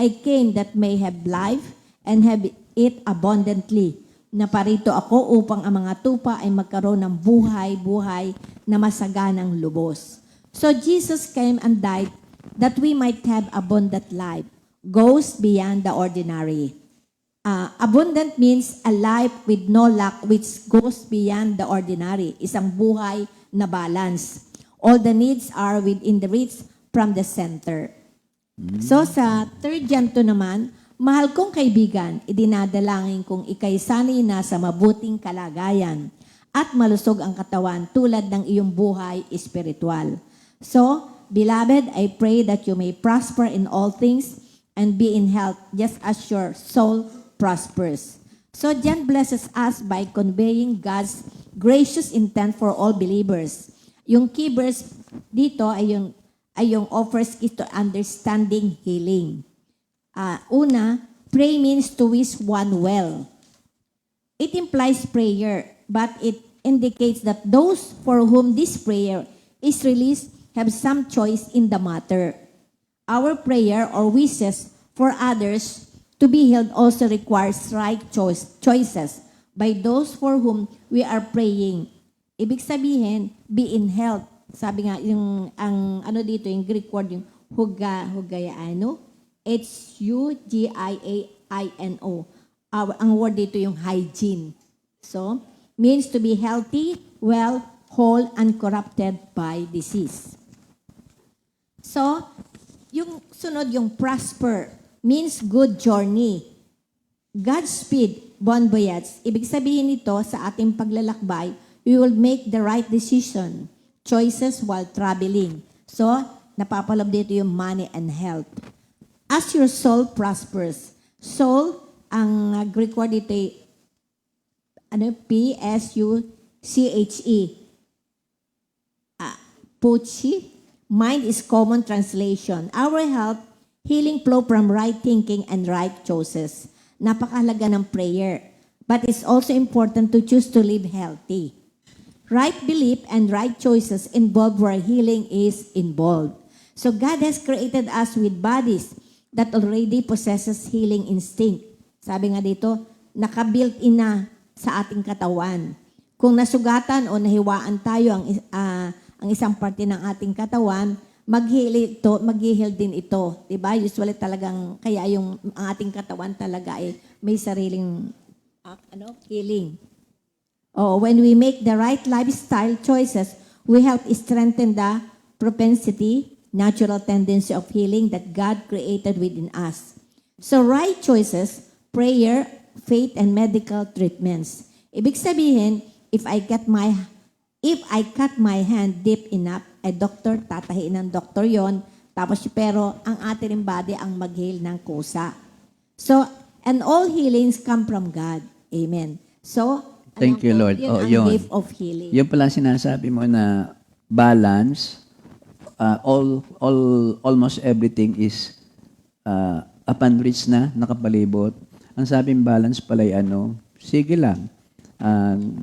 I came that may have life and have it abundantly. Naparito ako upang ang mga tupa ay magkaroon ng buhay na masaganang lubos. So Jesus came and died that we might have abundant life, goes beyond the ordinary. Abundant means a life with no lack which goes beyond the ordinary. Isang buhay na balance. All the needs are within the reach from the center. So sa 3 John 2 naman, mahal kong kaibigan, idinadalangin kong ikay sana'y nasa mabuting kalagayan at malusog ang katawan tulad ng iyong buhay espiritual. So, beloved, I pray that you may prosper in all things and be in health just as your soul prospers. So, John blesses us by conveying God's gracious intent for all believers. Yung key verse dito ay yung offers is to understanding healing. Una, pray means to wish one well. It implies prayer, but it indicates that those for whom this prayer is released have some choice in the matter. Our prayer or wishes for others to be healed also requires right choices by those for whom we are praying. Ibig sabihin, be in health. Sabi nga, yung Greek word, yung hugayano, Hugiaino. Ang word dito yung hygiene. So, means to be healthy, well, whole, uncorrupted by disease. So, yung sunod, yung prosper, means good journey. Godspeed, bon voyage. Ibig sabihin nito, sa ating paglalakbay, we will make the right decision, choices while traveling. So, napapalab dito yung money and health. As your soul prospers. Soul, ang Greek word dito ay P-S-U-C-H-E. Puchi. Mind is common translation. Our health, healing flow from right thinking and right choices. Napakahalaga ng prayer. But it's also important to choose to live healthy. Right belief and right choices involve where healing is involved. So God has created us with bodies that already possesses healing instinct. Sabi nga dito, nakabuilt in na sa ating katawan. Kung nasugatan o nahiwaan tayo ang isang parte ng ating katawan, mag-heal din ito. Diba? Usually talagang, kaya ang ating katawan talaga ay may sariling healing. When we make the right lifestyle choices, we help strengthen the propensity, natural tendency of healing that God created within us. So right choices, prayer, faith, and medical treatments. Ibig sabihin, if I cut my hand deep enough, ay doktor, tatahiin ng doktor yon. Tapos pero ang ating body ang mag-heal ng kusa. So, and all healings come from God. Amen. So, Thank you, Lord. Yun ang Yun. gift of healing. Yung pala sinasabi mo na balance, almost everything is upon reach na, nakapalibot. Ang sabing balance pala ay sige lang.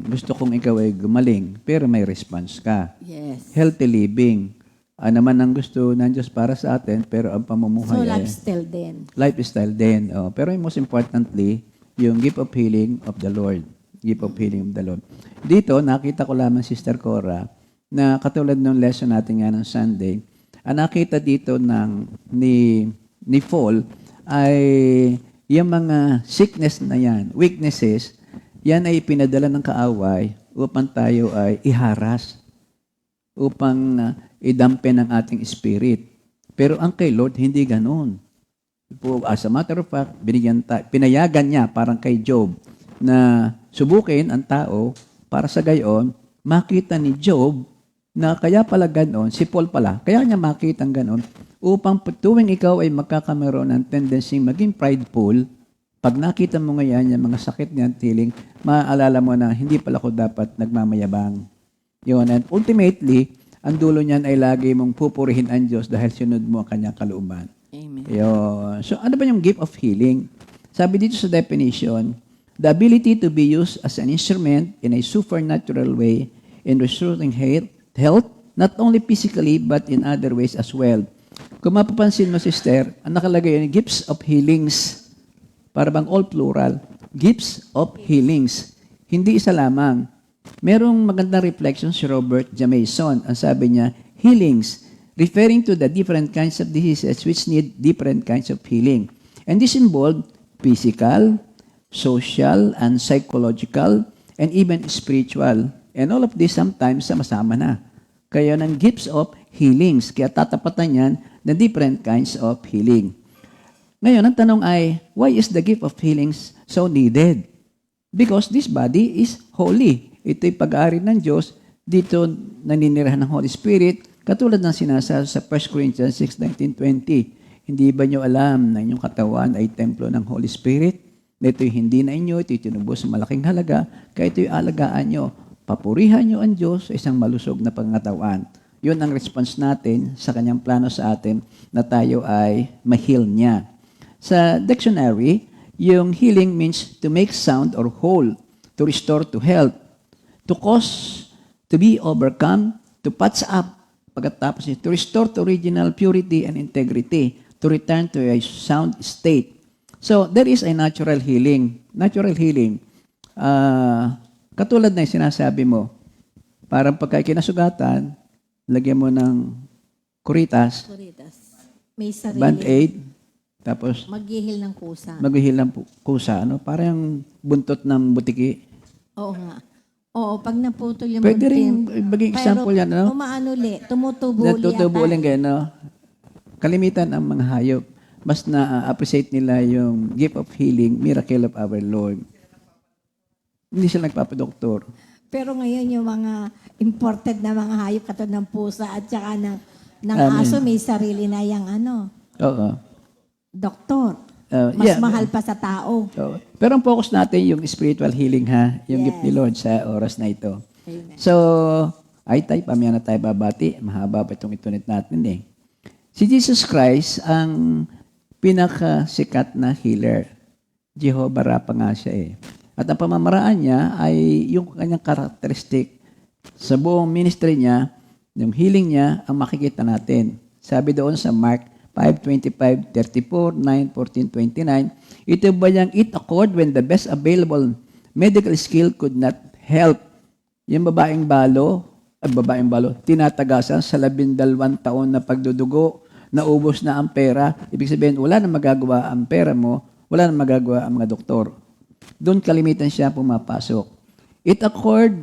Gusto kong ikaw ay gumaling, pero may response ka. Yes. Healthy living. Naman ang gusto ng Diyos para sa atin, pero ang pamumuhay So, ay lifestyle din. lifestyle din. Pero most importantly, yung gift of healing of the Lord. Gift of healing of the Lord. Dito, nakita ko lamang, Sister Cora, na katulad ng lesson natin nga ng Sunday, ang nakita dito ni Paul ay yung mga sickness na yan, weaknesses, yan ay pinadala ng kaaway upang tayo ay iharas, upang idampen ang ating spirit. Pero ang kay Lord, hindi ganoon. As a matter of fact, pinayagan niya, parang kay Job, na subukin ang tao para sa gayon, makita ni Job na kaya pala ganoon, si Paul pala, kaya niya makita ang ganoon, upang tuwing ikaw ay magkakameron ng tendency maging prideful, pag nakita mo ngayon yung mga sakit niyan, tiling, maaalala mo na hindi pala ko dapat nagmamayabang. Yun. And ultimately, ang dulo niyan ay lagi mong pupurihin ang Diyos dahil sunod mo ang kanyang kalooban. Amen. Yun. So, ano ba yung gift of healing? Sabi dito sa definition, the ability to be used as an instrument in a supernatural way and restoring health, not only physically but in other ways as well. Kung mapapansin mo, sister, ang nakalagay yun, gifts of healings. Para bang all plural. Gifts of healings. Hindi isa lamang. Merong magandang reflection si Robert Jamaison. Ang sabi niya, healings, referring to the different kinds of diseases which need different kinds of healing. And this involved physical, social, and psychological, and even spiritual. And all of this sometimes sama-sama na. Kaya ng gifts of healings. Kaya tatapatan yan the different kinds of healing. Ngayon, ang tanong ay, why is the gift of healings so needed? Because this body is holy. Ito'y pag-aari ng Diyos. Dito naninirahan ng Holy Spirit. Katulad ng sinasabi sa 1 Corinthians 6:19-20. Hindi ba nyo alam na inyong katawan ay templo ng Holy Spirit? Na ito'y hindi na inyo, ito'y tinubos sa malaking halaga, kaya ito'y alagaan nyo. Papurihan nyo ang Diyos sa isang malusog na pangatawan. Yun ang response natin sa kanyang plano sa atin na tayo ay ma-heal niya. Sa dictionary, yung healing means to make sound or whole, to restore to health, to cause to be overcome, to patch up, pagkatapos to restore to original purity and integrity, to return to a sound state. So, there is a natural healing. Natural healing. Katulad na yung sinasabi mo, parang pagka kinasugatan, lagyan mo ng kuritas, May sarili. band-aid, tapos Maghihil ng kusa. maghihil ng kusa. Ano? Parang buntot ng butiki. Oo nga. Oo, pag naputol yung Pwede rin buntin. maging example yan. Ano? Umaano ulit, tumutubo ulit. Natutubo ulit kayo. No? Kalimitan ang mga hayop. Mas na-appreciate nila yung gift of healing, miracle of our Lord. Hindi sila nagpapadoktor. Pero ngayon yung mga imported na mga hayop katulad ng pusa at saka ng Amen. aso may sarili na yung Oo. doktor. Mas Yeah. mahal pa sa tao. So, pero ang focus natin yung spiritual healing ha, yung Yes. gift ni Lord sa oras na ito. Amen. So, ay tayo, pamaya na tayo babati. Mahaba pa itong itunit natin eh. Si Jesus Christ ang pinakasikat na healer. Jehovah Rapha nga siya eh. At ang pamamaraan niya ay yung kanyang karakteristik. Sa buong ministry niya, yung healing niya, ang makikita natin. Sabi doon sa Mark 5:25, 34, 9, 14, 29, ito ba yung it occurred when the best available medical skill could not help? Yung babaeng balo, tinatagasan sa 12 taon na pagdudugo, naubos na ang pera. Ibig sabihin, wala na magagawa ang pera mo, wala na magagawa ang mga doktor. Doon kalimitan siya pumapasok. It occurred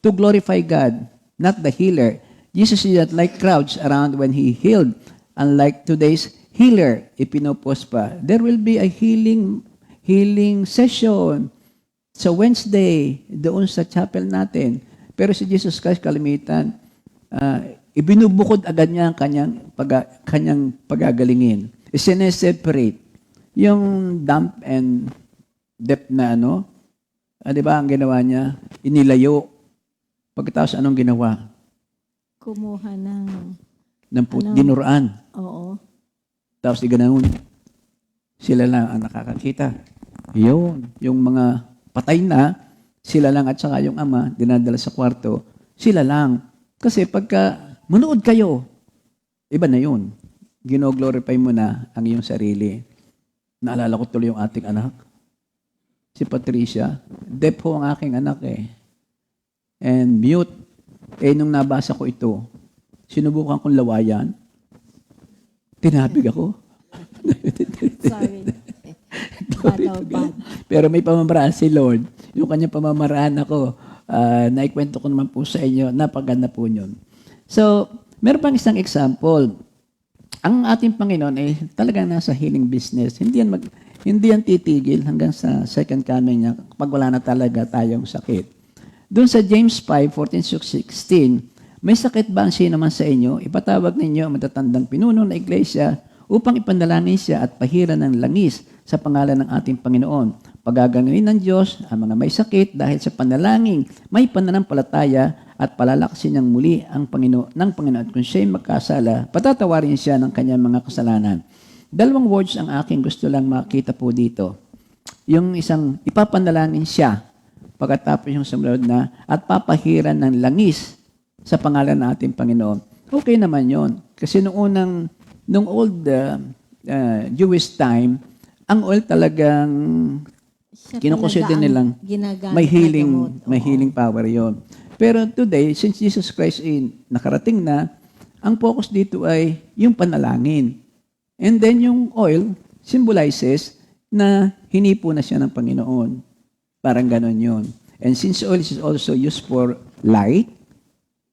to glorify God, not the healer. Jesus did not like crowds around when He healed. Unlike today's healer, ipinopos pa. There will be a healing session sa Wednesday doon sa chapel natin. Pero si Jesus Christ kalimitan, ibinubukod agad niya ang kanyang pagagalingin. Isineseparate. Yung dump and depth na di ba ang ginawa niya? Inilayo. Pagkatapos anong ginawa? Kumuha ng Dinuraan. oo. Tapos iganoon. Sila lang ang nakakakita. Yun. Yung mga patay na, sila lang at saka yung ama, dinadala sa kwarto, sila lang. Kasi pagka manood kayo, iba na yun. Gino-glorify mo na ang iyong sarili. Naalala ko tuloy yung ating anak. Si Patricia. Deaf ho ang aking anak eh. And mute. Nung nabasa ko ito, sinubukan kong lawayan. Tinapig ako. Sorry. Bad. Pero may pamamaraan si Lord. Yung kanyang pamamaraan ako, naikwento ko naman po sa inyo, napaganda po yun. So, meron pang isang example. Ang ating Panginoon ay talagang nasa healing business. Hindi yan titigil hanggang sa second coming niya kapag wala na talaga tayong sakit. Doon sa James 5:14-16, may sakit ba ang sino man sa inyo? Ipatawag ninyo ang matatandang pinuno na iglesia upang ipanalangin siya at pahiran ng langis sa pangalan ng ating Panginoon. Pagagangin ng Diyos ang mga may sakit dahil sa panalangin, may pananampalataya at palalakasin niyang muli ang Panginoon at kung siya'y magkasala, patatawarin siya ng kanyang mga kasalanan. Dalawang words ang aking gusto lang makita po dito. Yung isang ipapanalangin siya. pagkatapos yung sumunod na at papahiran ng langis sa pangalan ng ating Panginoon. Okay naman yon. Kasi nung old Jewish time, ang oil talagang Siya kinukonsider talaga ang nilang ginagamit may na gamot. may Oo. healing power yon. Pero today, since Jesus Christ nakarating na, ang focus dito ay yung panalangin. And then yung oil symbolizes na hinipo na siya ng Panginoon. Parang ganon yun. And since oil is also used for light,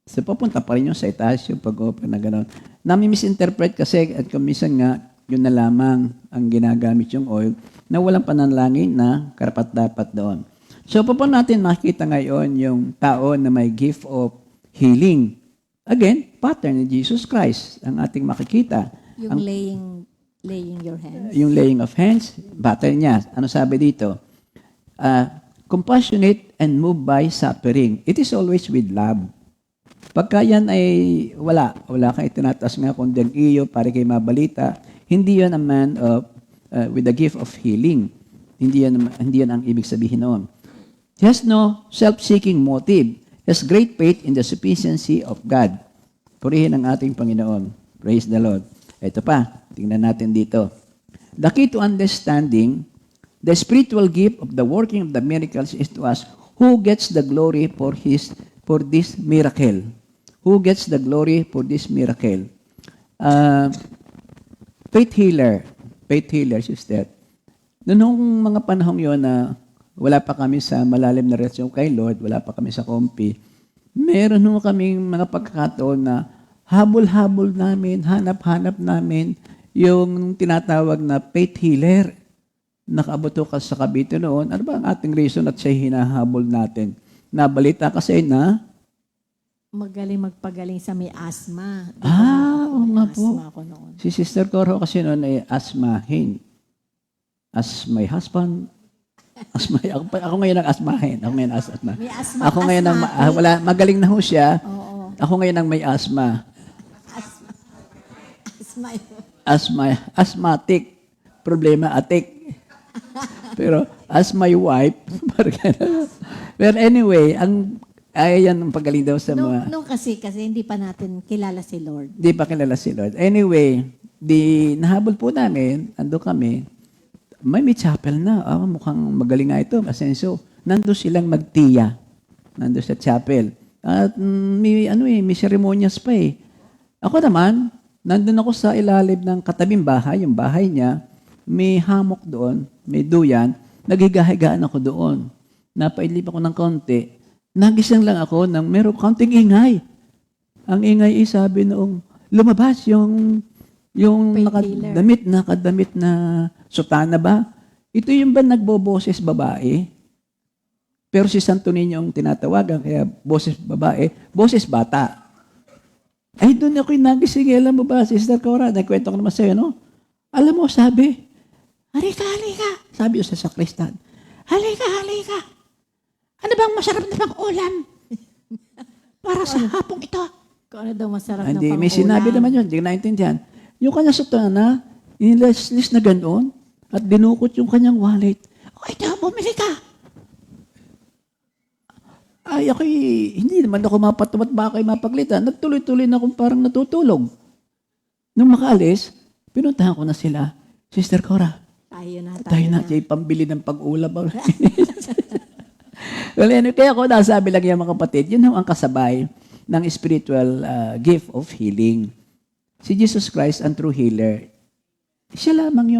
so papunta pa rin yung sa itaas, yung pag-open na ganon. Nami-misinterpret kasi at kumisan nga, yun na lamang ang ginagamit yung oil na walang panalangin na karapat-dapat doon. So, paano natin makikita ngayon yung tao na may gift of healing? Again, pattern ni Jesus Christ ang ating makikita. Yung laying your hands. Yung laying of hands, pattern niya. Ano sabi dito? Compassionate and moved by suffering. It is always with love. Pagka yan ay wala kang itinataas nga kundi ang iyo para kay mabalita, hindi yan a man of with the gift of healing. Hindi yan ang ibig sabihin noon. He has no self-seeking motive. He has great faith in the sufficiency of God. Purihin ang ating Panginoon. Praise the Lord. Ito pa, tingnan natin dito. The key to understanding the spiritual gift of the working of the miracles is to ask who gets the glory for this miracle. Who gets the glory for this miracle? Faith healer, sister. Noong mga panahong yon na wala pa kami sa malalim na relasyon kay Lord, wala pa kami sa kompi, meron nung kaming mga pagkakataon na habol-habol namin, hanap-hanap namin yung tinatawag na faith healer. Nakabuto ka sa Cavite noon. Ano ba ang ating reason at siya hinahabol natin? Nabalita kasi na Magaling magpagaling sa may asthma. oo nga po. Asthma ako noon. Si Sister Coro kasi noon ay asthmahin. As my husband, ako ngayon ang asthmahin. Ako ngayon asthma. May asthma. Ako ngayon ang magaling na ho siya. Oo. Ako ngayon ang may asthma. Asthma. Asthmatic. Problema atik. Pero as my wife, pero anyway, yan ang pagaling daw sa mga No, kasi hindi pa natin kilala si Lord. di pa kilala si Lord. Anyway, nahabol po namin, ando kami, may chapel na. Mukhang magaling nga ito, asenso. Nando silang magtiya. Nando sa chapel. At may seremonyas pa eh. Ako naman, nandun ako sa ilalim ng katabing bahay, yung bahay niya, may hamok doon, may duyan, naghigahigaan ako doon. Napailip ako ng konti. Nagising lang ako ng meron kaunting ingay. Ang ingay sabi noong lumabas yung nakadamit na sutana ba? Ito yung ba nagboboses babae? Pero si Santo Niño ang tinatawagan, kaya boses babae, boses bata. Ay, doon ako'y nagising. Alam mo ba, Sister Cora, nagkwento ko naman sa'yo, no? Alam mo, sabi, halika. Sabi sa sakristan, halika. Ano bang masarap na pang ulam? Para sa hapong ito. Kung ano daw masarap na Hindi, pang may sinabi ulam. naman yun, hindi ko naintindihan. Yung kanya sutana, inilis na ganoon, at dinukot yung kanyang wallet. Ito, bumili ka. Ay, hindi naman ako mapatumat ba kayo mapaglitan. Nagtuloy-tuloy na akong parang natutulog. Nung makaalis, pinuntahan ko na sila. Sister Cora, tayo na. Siya pambili ng pag-ulam. Well, anyway, kaya ako nasabi lang yung mga kapatid, yun ang kasabay ng spiritual gift of healing. Si Jesus Christ, ang true healer, siya lamang.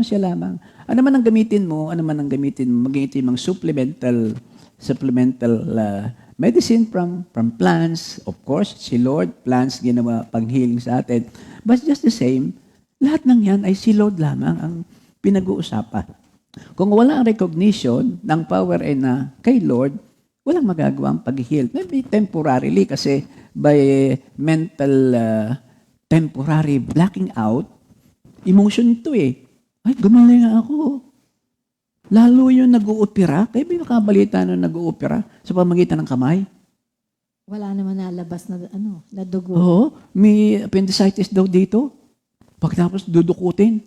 Ano man ang gamitin mo, maging ito yung mga supplemental medicine from plants. Of course, si Lord, plants ginawa pang-healing sa atin. But just the same, lahat ng yan ay si Lord lamang ang pinag-uusapan. Kung wala ang recognition ng power na kay Lord, walang magagawang pag-heal. Maybe temporarily kasi by mental temporary blacking out, emotion ito eh. Ay, gumaling ako. Lalo yung nag-uopera, kaya may nakabalita na nag-uopera sa pamagitan ng kamay. Wala naman nalabas na dugo. Oo, may appendicitis daw dito. Pagkatapos dudukutin.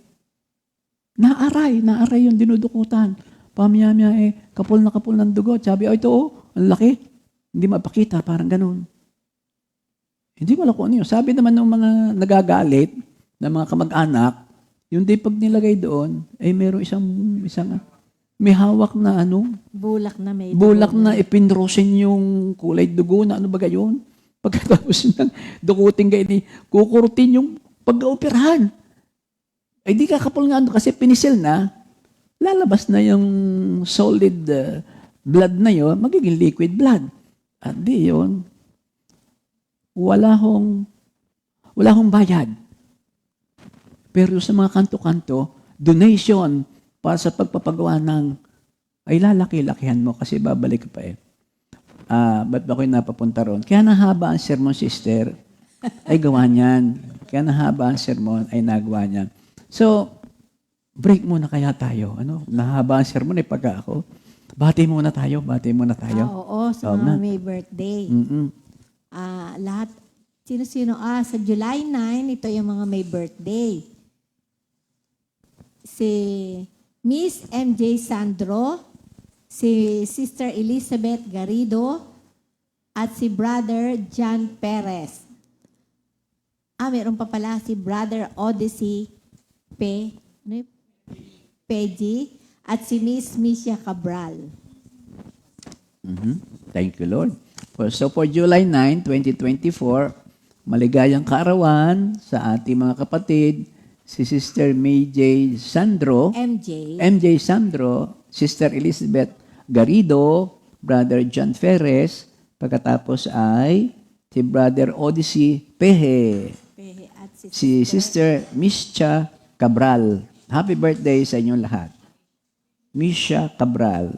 Naaray yung dinudukutan. Pamiyamya kapul na kapul ng dugo. Sabi, ito ang laki. Hindi mapakita, parang ganun. Hindi ko alam kung ano yun. Sabi naman ng mga nagagalit, ng mga kamag-anak, yung di pag nilagay doon, ay meron isang may hawak na Bulak na may bulak dugo. na ipinrosin yung kulay dugo na ano ba gayon? Pagkatapos ng dukuting gayon, kukurtin yung pag-operahan. Ay di kakapal nga kasi pinisil na, lalabas na yung solid blood na yon, magiging liquid blood. At di yun, wala hong bayad. Pero sa mga kanto-kanto, donation para sa pagpapagawa ng, ay lalaki-lakihan mo kasi babalik ka pa eh. Ba't ba ako'y napapunta ron? Kaya nahaba ang sermon, sister, ay gawa niyan. Kaya nahaba ang sermon, ay nagawa niyan. So, break muna kaya tayo. Nahaba ang sermon, pagka ako. Bati muna tayo. Oo, sa Oo mga na. may birthday. Mm-mm. Lahat, sino-sino, sa July 9, ito yung mga may birthday. Si Miss MJ Sandro, si Sister Elizabeth Garrido, at si Brother John Perez. Meron pa pala si Brother Odyssey Peji, at si Miss Misha Cabral. Thank you, Lord. So, for July 9, 2024, maligayang kaarawan sa ating mga kapatid, si Sister MJ Sandro, Sister Elizabeth Garrido, Brother John Ferres, pagkatapos ay si Brother Odyssey Pehe, At si Sister Misha Cabral. Happy birthday sa inyong lahat. Misha Cabral.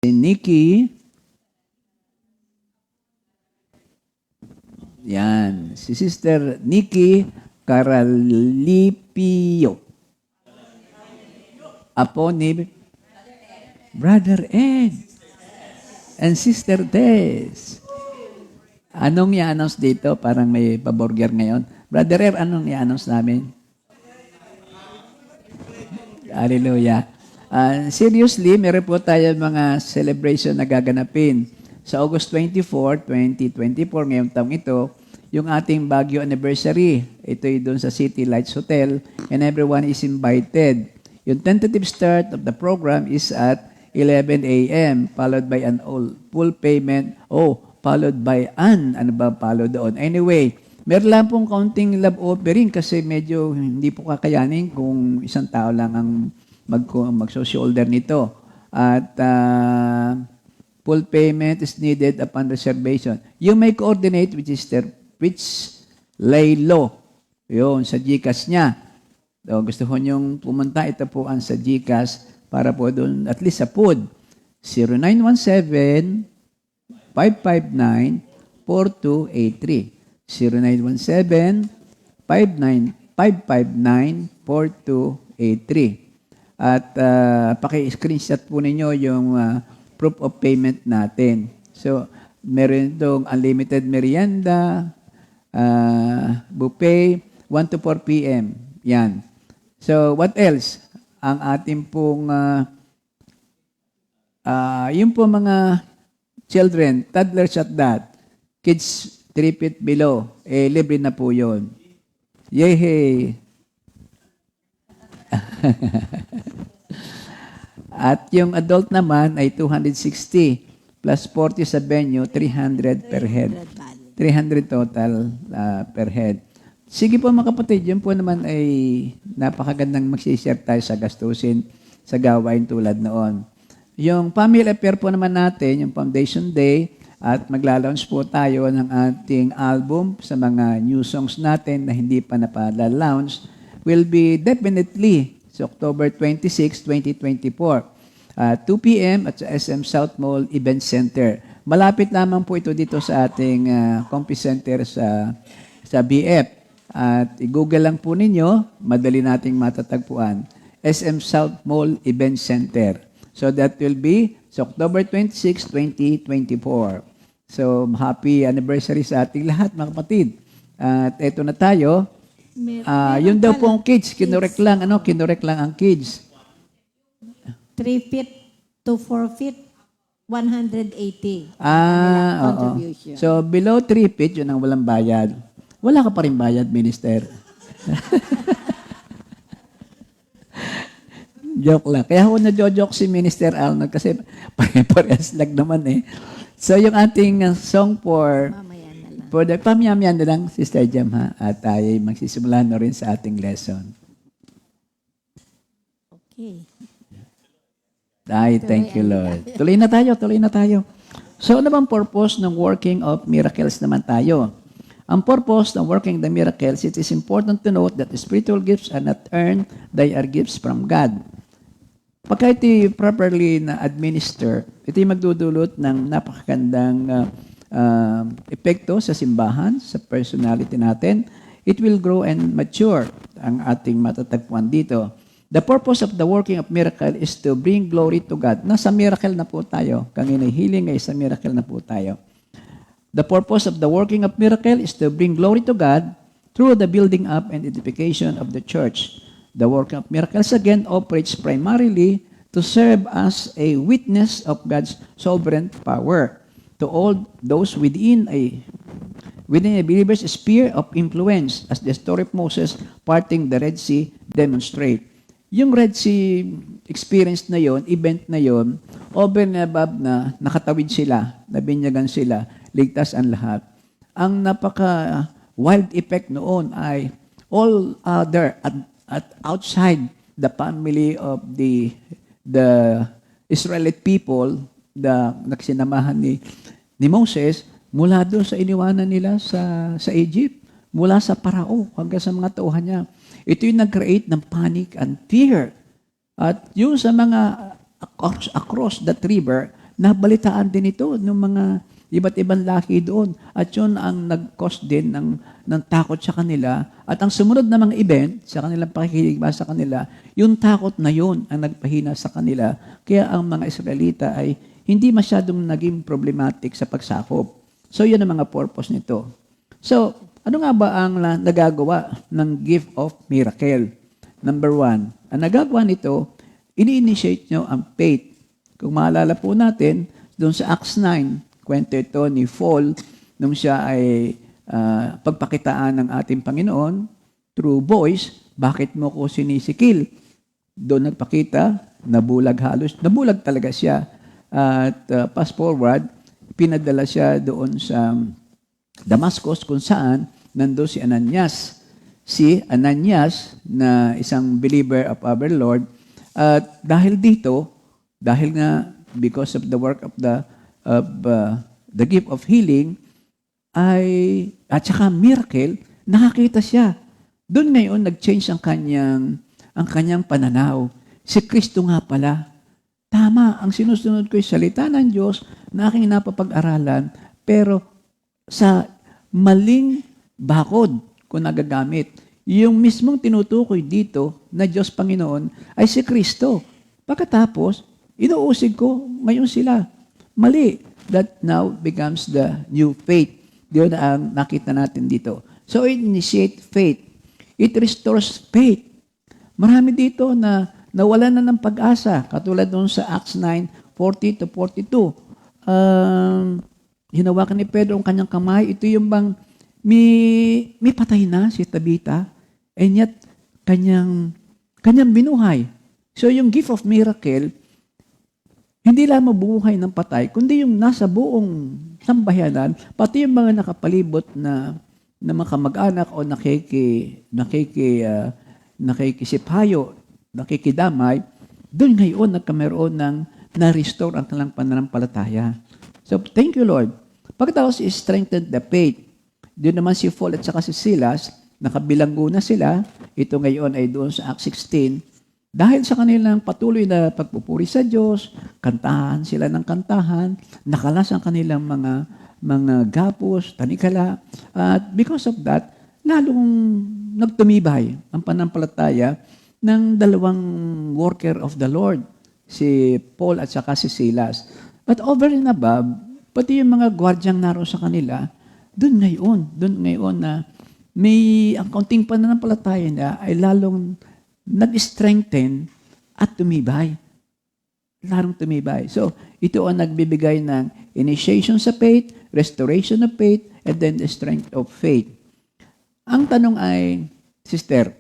Si Nikki. Yan. Si Sister Nikki Caralipio. Apo ni Brother Ed. And Sister Tess. Anong i-announce dito? Parang may paburger ngayon. Brother Ed, anong i-announce namin? Hallelujah. Seriously, meron po tayo mga celebration na gaganapin. Sa August 24, 2024, ngayong taong ito, yung ating Baguio anniversary. Ito ay doon sa City Lights Hotel and everyone is invited. Yung tentative start of the program is at 11 a.m. followed by an full payment. Followed by follow doon. Anyway, meron lang pong kaunting love offering kasi medyo hindi po kakayanin kung isang tao lang ang mag-shoulder nito. At full payment is needed upon reservation. You may coordinate with Sister Laylo. Yun, sa GCash niya. So, gusto ko niyong pumunta, ito po ang sa GCash para po doon, at least sa food. 0917-559-4283. 0917-559-4283. At paki-screenshot po ninyo yung proof of payment natin. So, meron itong unlimited merienda, buffet, 1 to 4 p.m. Yan. So, what else? Ang ating pong, yung po mga children, toddlers at that, kids 3 feet below, libre na po yun. Yay! At yung adult naman ay 260 plus 40 sa venue, 300 per head. 300 total per head. Sige po mga kapatid, yun po naman ay napakagandang magsishare tayo sa gastusin sa gawain tulad noon. Yung family affair po naman natin, yung Foundation Day, at magla-launch po tayo ng ating album sa mga new songs natin na hindi pa napala-launch, will be definitely sa October 26, 2024. 2 p.m. at sa SM South Mall Event Center. Malapit lamang po ito dito sa ating Compi Center sa BF. At i-google lang po ninyo, madali nating matatagpuan, SM South Mall Event Center. So that will be sa October 26, 2024. So happy anniversary sa ating lahat mga kapatid. At eto na tayo. Yun daw po ang kids, kinorek lang ang kids. 3 feet to 4 feet, 180. Oo. Contribution. So below 3 feet, yun ang walang bayad. Wala ka pa rin bayad, minister. Joke lang. Kaya ako na-joke si Minister Arnold kasi pare-parehas lang naman eh. So yung ating song for Mamaya na lang. the pamiyamyan na lang, Sister Jam ha, at tayo magsisimula na rin sa ating lesson. Okay. Ay, thank you, Lord. Tuloy na tayo. So ano bang purpose ng working of miracles naman tayo? Ang purpose ng working the miracles, it is important to note that the spiritual gifts are not earned, they are gifts from God. Pagka ito properly na-administer, ito yung magdudulot ng napakagandang epekto sa simbahan, sa personality natin. It will grow and mature ang ating matatagpuan dito. The purpose of the working of miracle is to bring glory to God. Nasa miracle na po tayo. Kanina healing ay sa miracle na po tayo. The purpose of the working of miracle is to bring glory to God through the building up and edification of the church. The working of miracles again operates primarily to serve as a witness of God's sovereign power to all those within a believer's sphere of influence, as the story of Moses parting the Red Sea demonstrate. Yung Red Sea experience na yon, event na yon, over and above na nakatawid sila, nabinyagan sila, ligtas ang lahat. Ang napaka wild effect noon ay all other at outside the family of the Israelite people, the nagsinamahan ni Moses, mula doon sa iniwanan nila sa Egypt, mula sa Parao hanggang sa mga tauhan niya. Ito yung nag-create ng panic and fear. At yung sa mga across that river, nabalitaan din ito ng mga iba't ibang laki doon. At yun ang nag-cause din ng takot sa kanila. At ang sumunod na mga event, sa kanilang pakikinig sa kanila, yung takot na yun ang nagpahina sa kanila. Kaya ang mga Israelita ay hindi masyadong naging problematic sa pagsakop. So yun ang mga purpose nito. So, ano nga ba ang nagagawa ng gift of miracle? Number 1, ang nagagawa nito, ini-initiate nyo ang faith. Kung maalala po natin, doon sa Acts 9, kwento ito ni Paul, nung siya ay pagpakitaan ng ating Panginoon through voice, bakit mo ko sinisikil? Doon nagpakita, nabulag halos, nabulag talaga siya. At fast forward, pinadala siya doon sa Damascus kung saan nandoon si Ananias. Si Ananias na isang believer of our Lord. At dahil dito, dahil nga because of the work of the gift of healing at saka miracle, nakakita siya. Doon ngayon nag-change ang kanyang pananaw. Si Kristo nga pala. Tama, ang sinusunod ko ay salita ng Diyos na aking napapag-aralan, pero sa maling bakod ko nagagamit. Yung mismong tinutukoy dito na Diyos Panginoon ay si Kristo. Pagkatapos, inuusig ko ngayon sila. Mali. That now becomes the new faith. Diyon ang nakita natin dito. So, it initiates faith. It restores faith. Marami dito na nawalan na ng pag-asa. Katulad doon sa Acts 9:40 to 42. Hinawakan ni Pedro ang kanyang kamay. Ito yung bang may patay na si Tabitha, and yet kanyang binuhay. So yung gift of miracle, Hindi lang mabuhay ng patay, kundi yung nasa buong sambayanan, pati yung mga nakapalibot na mga kamag-anak o nakikisipayo, nakikidamay, doon ngayon nagkameroon ng na-restore ang kanilang pananampalataya. So, thank you, Lord. Pagkatapos, strengthened the faith. Doon naman si Paul at saka si Silas, nakabilanggo na sila. Ito ngayon ay doon sa Acts 16. Dahil sa kanilang patuloy na pagpupuri sa Diyos, kantahan sila ng kantahan, nakalas ang kanilang mga gapos, tanikala. At because of that, lalong nagtumibay ang pananampalataya ng dalawang worker of the Lord, si Paul at saka si Silas. But over and above, pati yung mga gwardyang naroon sa kanila, doon ngayon na may ang kaunting pananampalataya na ay lalong nag-strengthen at tumibay. Larong tumibay. So, ito ang nagbibigay ng initiation sa faith, restoration of faith, and then the strength of faith. Ang tanong ay, sister,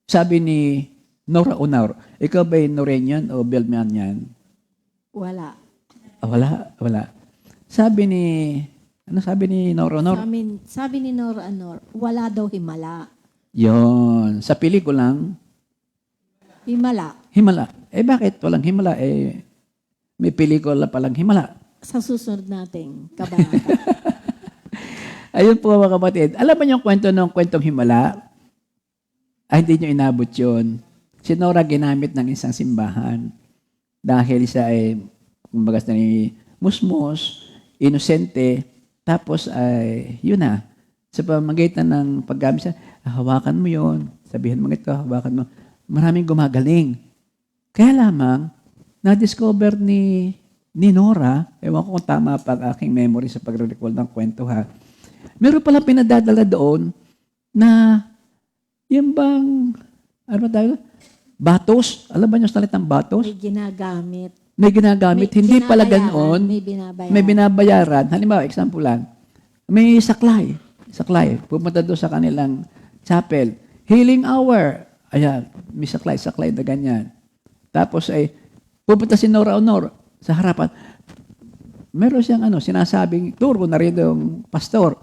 sabi ni Nora Unaur, ikaw ba'y Norenian o Belmanian? Wala. Wala. Sabi ni Nora Unaur? Sabi ni Nora Anor, wala daw himala. Yon. Sa pelikulang Himala. Himala. Bakit walang himala? May pelikula palang himala. Sa susunod nating kabanata. Ayun po mga kapatid. Alam mo yung kwentong himala? Hindi nyo inabot yun. Si Nora ginamit ng isang simbahan dahil siya ay kumbaga ni musmos, inosente, tapos ay yun na. Sa pamamagitan ng paggamit siya, hawakan mo yun. Sabihin mo ito, hawakan mo. Maraming gumagaling. Kaya lamang, na-discover ni Nora, ewan ko kung tama pa ang aking memory sa pag-recall ng kwento ha, meron pala pinadadala doon na yung bang, ano tayo? Batos. Alam ba niyo sa salitang batos? May ginagamit. May ginagamit. Hindi pala ganoon. May binabayaran. Halimbawa, example lang. May saklay. Pumunta doon sa kanilang chapel. Healing hour. Ayan, may saklay na ganyan. Tapos ay, pupunta si Nora Honor sa harapan. Meron siyang sinasabing, turo na rin yung pastor.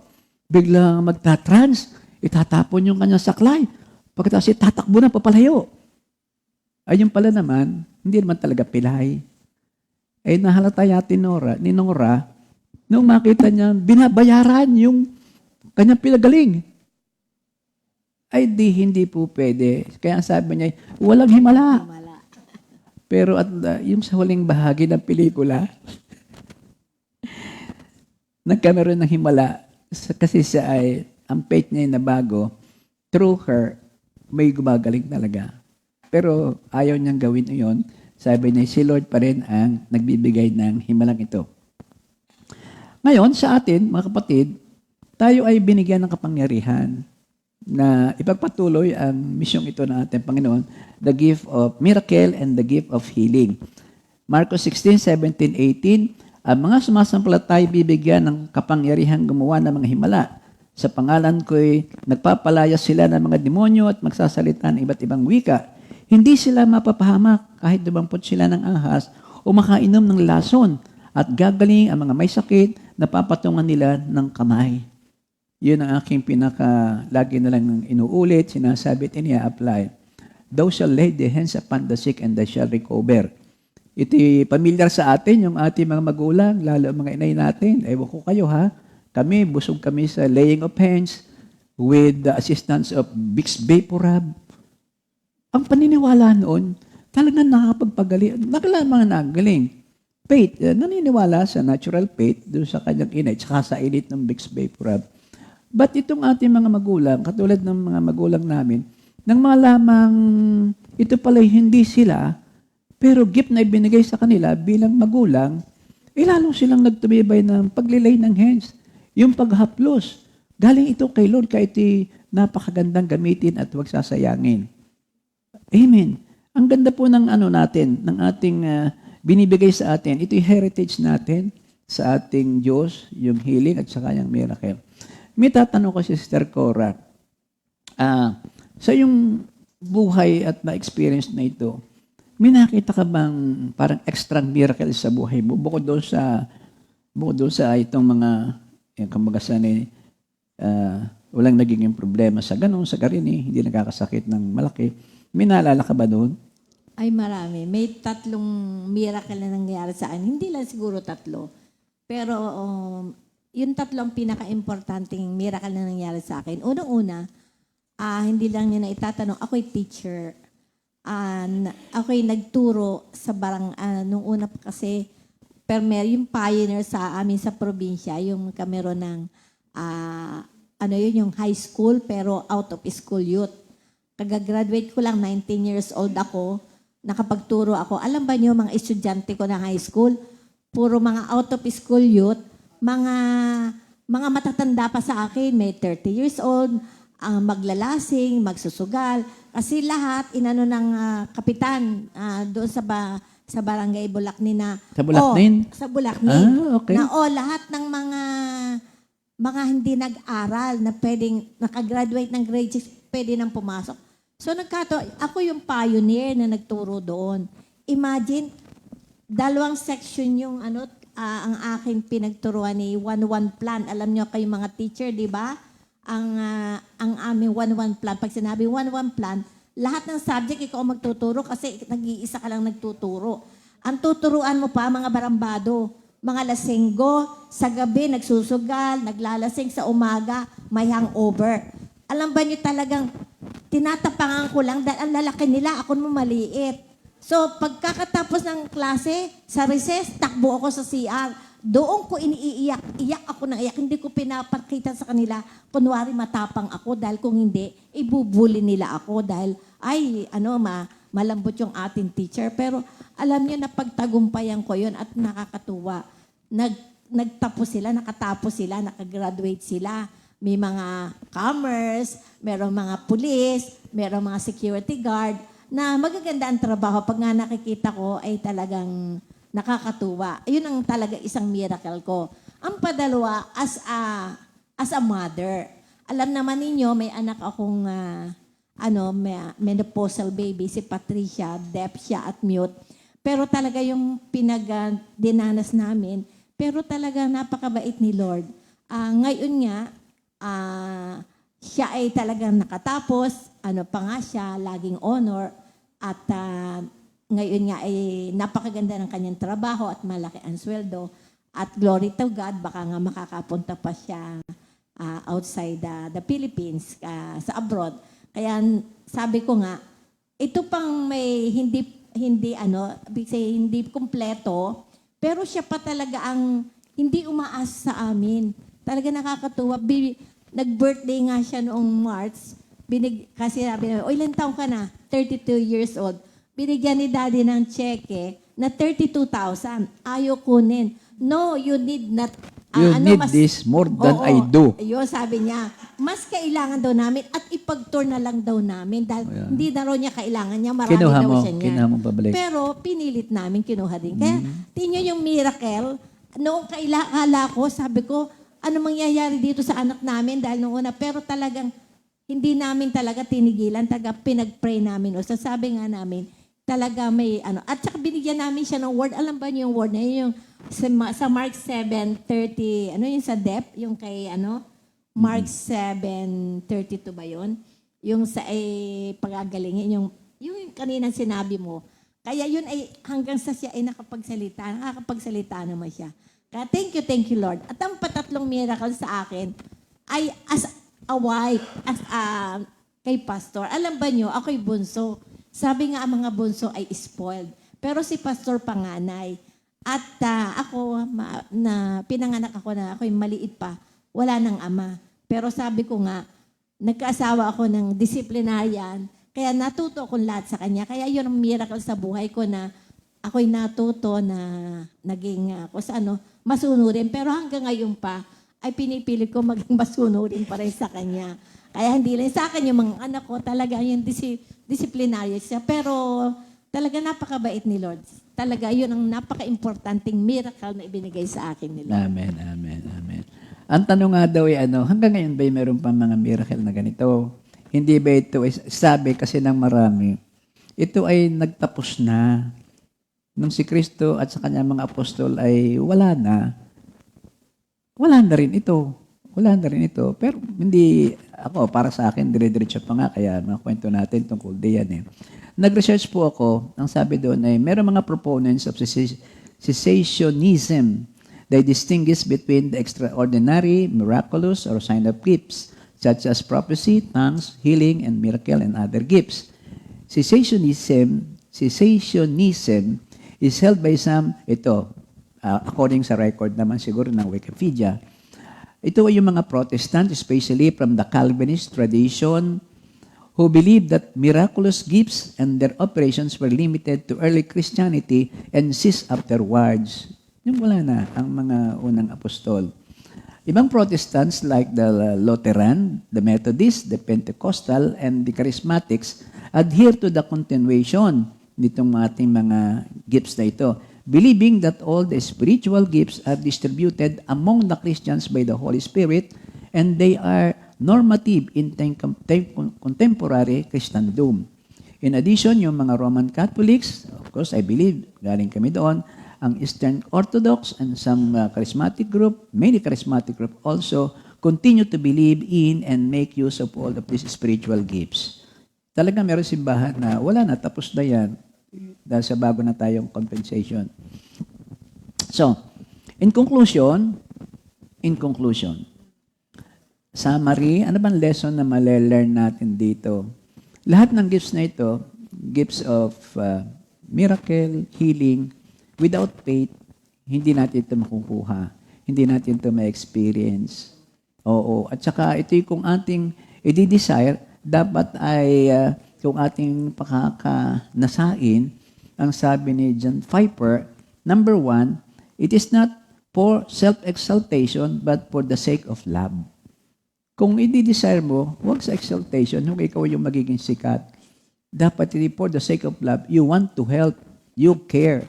Biglang magtatrans, itatapon yung kanyang saklay. Pagkatapos tatakbo na papalayo. Ayun pala naman, hindi naman talaga pilay. Ay nahalata ni Nora, nung makita niya, binabayaran yung kanyang pinagaling. Ay hindi po pwede. Kaya sabi niya, walang himala. Pero at yung sa huling bahagi ng pelikula, nagkameron ng himala kasi siya ay, ang faith niya na bago, through her, may gumagaling talaga. Pero ayaw niyang gawin yun. Sabi niya, si Lord pa rin ang nagbibigay ng himalang ito. Ngayon, sa atin, mga kapatid, tayo ay binigyan ng kapangyarihan na ipagpatuloy ang misyong ito ng ating Panginoon, the gift of miracle and the gift of healing. Marcos 16, 17, 18, ang mga sumasampalatay bibigyan ng kapangyarihan gumawa ng mga himala. Sa pangalan ko'y nagpapalaya sila ng mga demonyo at magsasalita ng iba't ibang wika. Hindi sila mapapahamak kahit dumampot sila ng ahas o makainom ng lason at gagaling ang mga may sakit na papatungan nila ng kamay. Yun ang aking lagi na lang inuulit, sinasabi at ina-apply. Thou shall lay the hands upon the sick and they shall recover. Ito'y familiar sa atin, yung ating mga magulang, lalo ang mga inay natin. Ewan ko kayo ha. Kami, busog kami sa laying of hands with the assistance of Vicks Vaporub. Ang paniniwala noon, talagang nakakapagpagaling. Nakala mga nagaling. Faith, naniniwala sa natural faith doon sa kanyang inay, tsaka sa init ng Vicks Vaporub. But itong ating mga magulang, katulad ng mga magulang namin, nang malamang ito pala'y hindi sila, pero gift na ibinigay sa kanila bilang magulang, lalong silang nagtumibay ng paglilay ng hands. Yung paghaplos, galing ito kay Lord, kahit napakagandang gamitin at huwag sasayangin. Amen. Ang ganda po ng natin, ng ating binibigay sa atin. Ito'y heritage natin sa ating Diyos, yung healing at saka yung miracle. May tatanong ko si Sister Cora. Sa yung buhay at na-experience na ito, May nakita ka bang parang extra miracle sa buhay mo? Bukod doon sa itong mga, kumbaga walang naging problema sa ganun, sa garini, hindi nagkakasakit ng malaki. May naalala ka ba doon? Ay, marami. May 3 miracle na nangyari sa akin. Hindi lang siguro 3. Pero yung 3 pinaka-importanting miracle na nangyari sa akin. Unang-una, hindi lang niya na itatanong, ako'y teacher. Ako'y nagturo sa nung una pa kasi, yung pioneer sa amin sa probinsya, yung kamero ng, yung high school, pero out of school youth. Kagagraduate ko lang, 19 years old ako, nakapagturo ako. Alam ba niyo, mga estudyante ko ng high school, puro mga out of school youth, mga matatanda pa sa akin, may 30 years old, maglalasing, magsusugal. Kasi lahat, inano ng kapitan doon sa barangay Bulacnin na... Sa Bulacnin? Sa Bulacnin. Okay. Na lahat ng mga hindi nag-aral na pwedeng nakagraduate ng grade 6, pwede nang pumasok. So ako yung pioneer na nagturo doon. Imagine, 2 section yung ang aking pinagturuan ni 1-1 plan. Alam niyo kayo mga teacher, di ba? Ang aming 1-1 plan. Pag sinabi 1-1 plan, lahat ng subject ikaw magtuturo kasi nag-iisa ka lang nagtuturo. Ang tuturuan mo pa, mga barambado, mga lasenggo, sa gabi nagsusugal, naglalasing sa umaga, may hangover. Alam ba niyo talagang tinatapangan ko lang dahil ang lalaki nila, ako mo maliit. So, pagkakatapos ng klase, sa recess, takbo ako sa CR. Doon ko iniiyak. Iyak ako ng iyak. Hindi ko pinapakita sa kanila. Kunwari matapang ako dahil kung hindi, ibubuli nila ako dahil, malambot yung ating teacher. Pero alam niyo na pagtagumpayan ko yun at nakakatuwa. Nakatapos sila, nakagraduate sila. May mga commerce, merong mga police, merong mga security guard, na magaganda ang trabaho. Pag nga nakikita ko ay talagang nakakatuwa. Ayun ang talaga isang miracle ko. Ang padalawa, as a mother. Alam naman ninyo, may anak akong menopausal baby, si Patricia, deaf siya at mute. Pero talaga yung dinanas namin, pero talaga napakabait ni Lord. Ngayon nga, siya ay talagang nakatapos, siya, laging honor, at ngayon nga ay napakaganda ng kanyang trabaho at malaki ang sweldo, at glory to God, baka nga makakapunta pa siya outside the Philippines, sa abroad. Kaya sabi ko nga, ito pang may hindi kumpleto, pero siya pa talaga ang hindi umaasa sa amin. Talaga nakakatuwa. Nag-birthday nga siya noong March. Kasi sabi namin, ilang taong ka na? 32 years old. Binigyan ni Daddy ng cheque na 32,000. Ayaw kunin. No, you need not. This more than I do. Ayun, sabi niya. Mas kailangan daw namin at ipag-tour na lang daw namin dahil hindi na raw niya kailangan niya. Marami daw siya niya. Kinuha mo pabalik. Pero pinilit namin, kinuha din. Kaya tingnan yung miracle. Noong kala ko, sabi ko, ano mangyayari dito sa anak namin dahil noong una. Pero talagang hindi namin talaga tinigilan. Talaga pinag-pray namin. O sabi nga namin, talaga may At saka binigyan namin siya ng word. Alam ba niyo yung word na yun? Yung sa Mark 7:30, yung sa depth, yung kay Mark 7:32 ba yun? Yung sa pagagalingin, yung kaninang sinabi mo. Kaya yun ay hanggang sa siya ay nakakapagsalita naman siya. Kaya thank you Lord. At ang patatlong miracle sa akin ay as a wife, kay pastor. Alam ba nyo, ako'y bunso. Sabi nga ang mga bunso ay spoiled. Pero si pastor panganay. At pinanganak ako na ako'y maliit pa. Wala nang ama. Pero sabi ko nga, nagkaasawa ako ng disciplinarian. Kaya natuto akong lahat sa kanya. Kaya yun ang miracle sa buhay ko na ako'y natuto na naging masunurin. Pero hanggang ngayon pa, ay pinipilit ko maging masunurin pa rin sa kanya. Kaya hindi lang sa akin yung mga anak ko, talaga yung disciplinaryo siya. Pero talaga napakabait ni Lord. Talaga yun ang napaka-importanting miracle na ibinigay sa akin ni Lord. Amen, amen, amen. Ang tanong nga daw ay hanggang ngayon ba meron pa mga miracle na ganito? Hindi ba ito, sabi kasi ng marami, ito ay nagtapos na. Nung si Kristo at sa kanyang mga apostol ay wala na rin ito. Wala na rin ito. Pero hindi, ako, para sa akin, dire-diretso pa nga, kaya mga kwento natin tungkol diyan eh. Nag-research po ako, ang sabi doon ay, meron mga proponents of cessationism. They distinguish between the extraordinary, miraculous, or sign of gifts, such as prophecy, tongues, healing, and miracle, and other gifts. Cessationism is held by some, according sa record naman siguro ng Wikipedia, ito ay yung mga Protestant, especially from the Calvinist tradition, who believe that miraculous gifts and their operations were limited to early Christianity and ceased afterwards. Yung wala na ang mga unang apostol. Ibang Protestants like the Lutheran, the Methodist, the Pentecostal, and the Charismatics adhere to the continuation nitong ating mga gifts na ito, believing that all the spiritual gifts are distributed among the Christians by the Holy Spirit and they are normative in contemporary Christendom. In addition, yung mga Roman Catholics, of course, I believe, galing kami doon, ang Eastern Orthodox and some charismatic group, many charismatic group also continue to believe in and make use of all of these spiritual gifts. Talaga meron simbahan na wala na, tapos na yan dahil sa bago na tayong compensation. So, in conclusion, summary, ano bang lesson na malelearn natin dito? Lahat ng gifts na ito, gifts of miracle, healing, without faith, hindi natin ito makukuha. Hindi natin ito ma-experience. Oo. At saka ito yung kung ating i-desire, dapat ay kung ating pakakanasain, ang sabi ni John Piper, number 1, it is not for self-exaltation, but for the sake of love. Kung i-desire mo, huwag sa exaltation, kung ikaw yung magiging sikat. Dapat ito for the sake of love. You want to help. You care.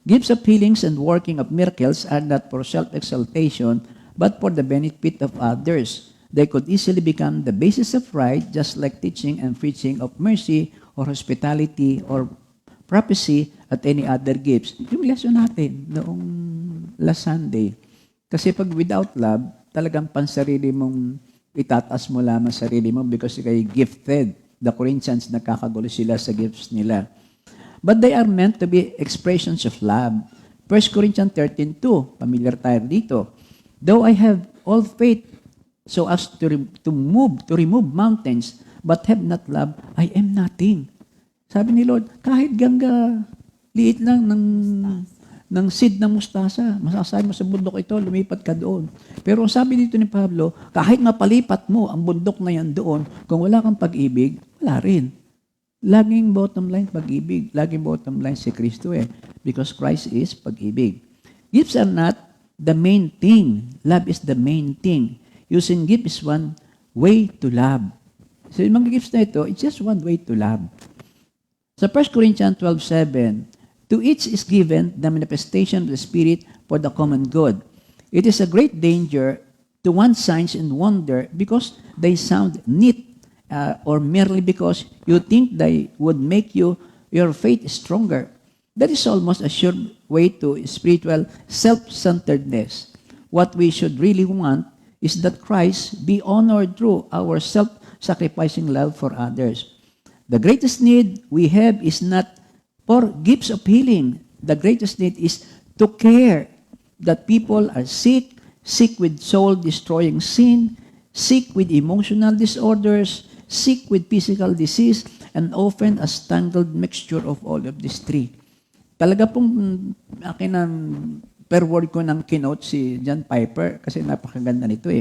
Gifts of healings and working of miracles are not for self-exaltation, but for the benefit of others. They could easily become the basis of right, just like teaching and preaching of mercy or hospitality or prophecy at any other gifts. Yung lesson natin noong last Sunday. Kasi pag without love, talagang pansarili mong itataas mo lamang sarili mo because kay gifted. The Corinthians, nakakagulo sila sa gifts nila. But they are meant to be expressions of love. 1 Corinthians 13:2, familiar tayo dito. Though I have all faith so as to remove mountains, but have not love, I am nothing. Sabi ni Lord, kahit gangga, liit lang ng seed ng mustasa, masasabi mo sa bundok ito, lumipat ka doon. Pero ang sabi dito ni Pablo, kahit mapalipat mo ang bundok na yan doon, kung wala kang pag-ibig, wala rin. Laging bottom line pag-ibig. Laging bottom line si Kristo because Christ is pag-ibig. Gifts are not the main thing. Love is the main thing. Using gift is one way to love. So yung mga gifts na ito, it's just one way to love. Sa 1 Corinthians 12:7, to each is given the manifestation of the Spirit for the common good. It is a great danger to want signs and wonder because they sound neat or merely because you think they would make your faith stronger. That is almost a sure way to spiritual self-centeredness. What we should really want is that Christ be honored through our self-sacrificing love for others. The greatest need we have is not for gifts of healing. The greatest need is to care that people are sick with soul-destroying sin, sick with emotional disorders, sick with physical disease, and often a tangled mixture of all of these three. Talaga pong akin ang per word ko ng keynote si John Piper kasi napakaganda nito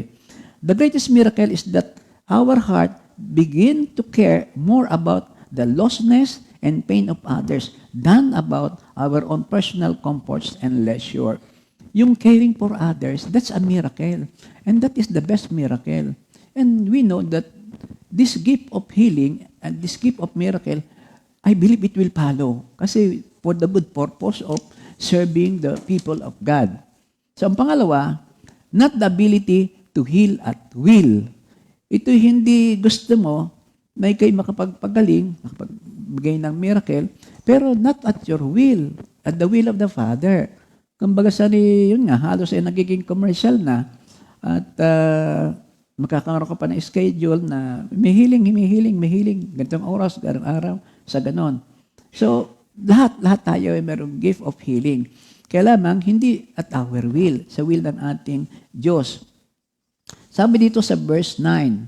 The greatest miracle is that our heart begin to care more about the lostness and pain of others than about our own personal comforts and leisure. Yung caring for others, that's a miracle. And that is the best miracle. And we know that this gift of healing and this gift of miracle, I believe it will follow. Kasi for the good purpose of serving the people of God. So ang pangalawa, not the ability to heal at will. Ito hindi gusto mo na ikay makapagpagaling, magbigay ng miracle, pero not at your will, at the will of the Father. Kumbaga yun nga, halos ay nagiging commercial na at makakaroon ka pa ng schedule na may healing, ganitong oras, ganitong araw, sa ganon. So, lahat tayo ay mayroong gift of healing. Kaya lamang, hindi at our will, sa will ng ating Diyos. Sabi dito sa verse 9,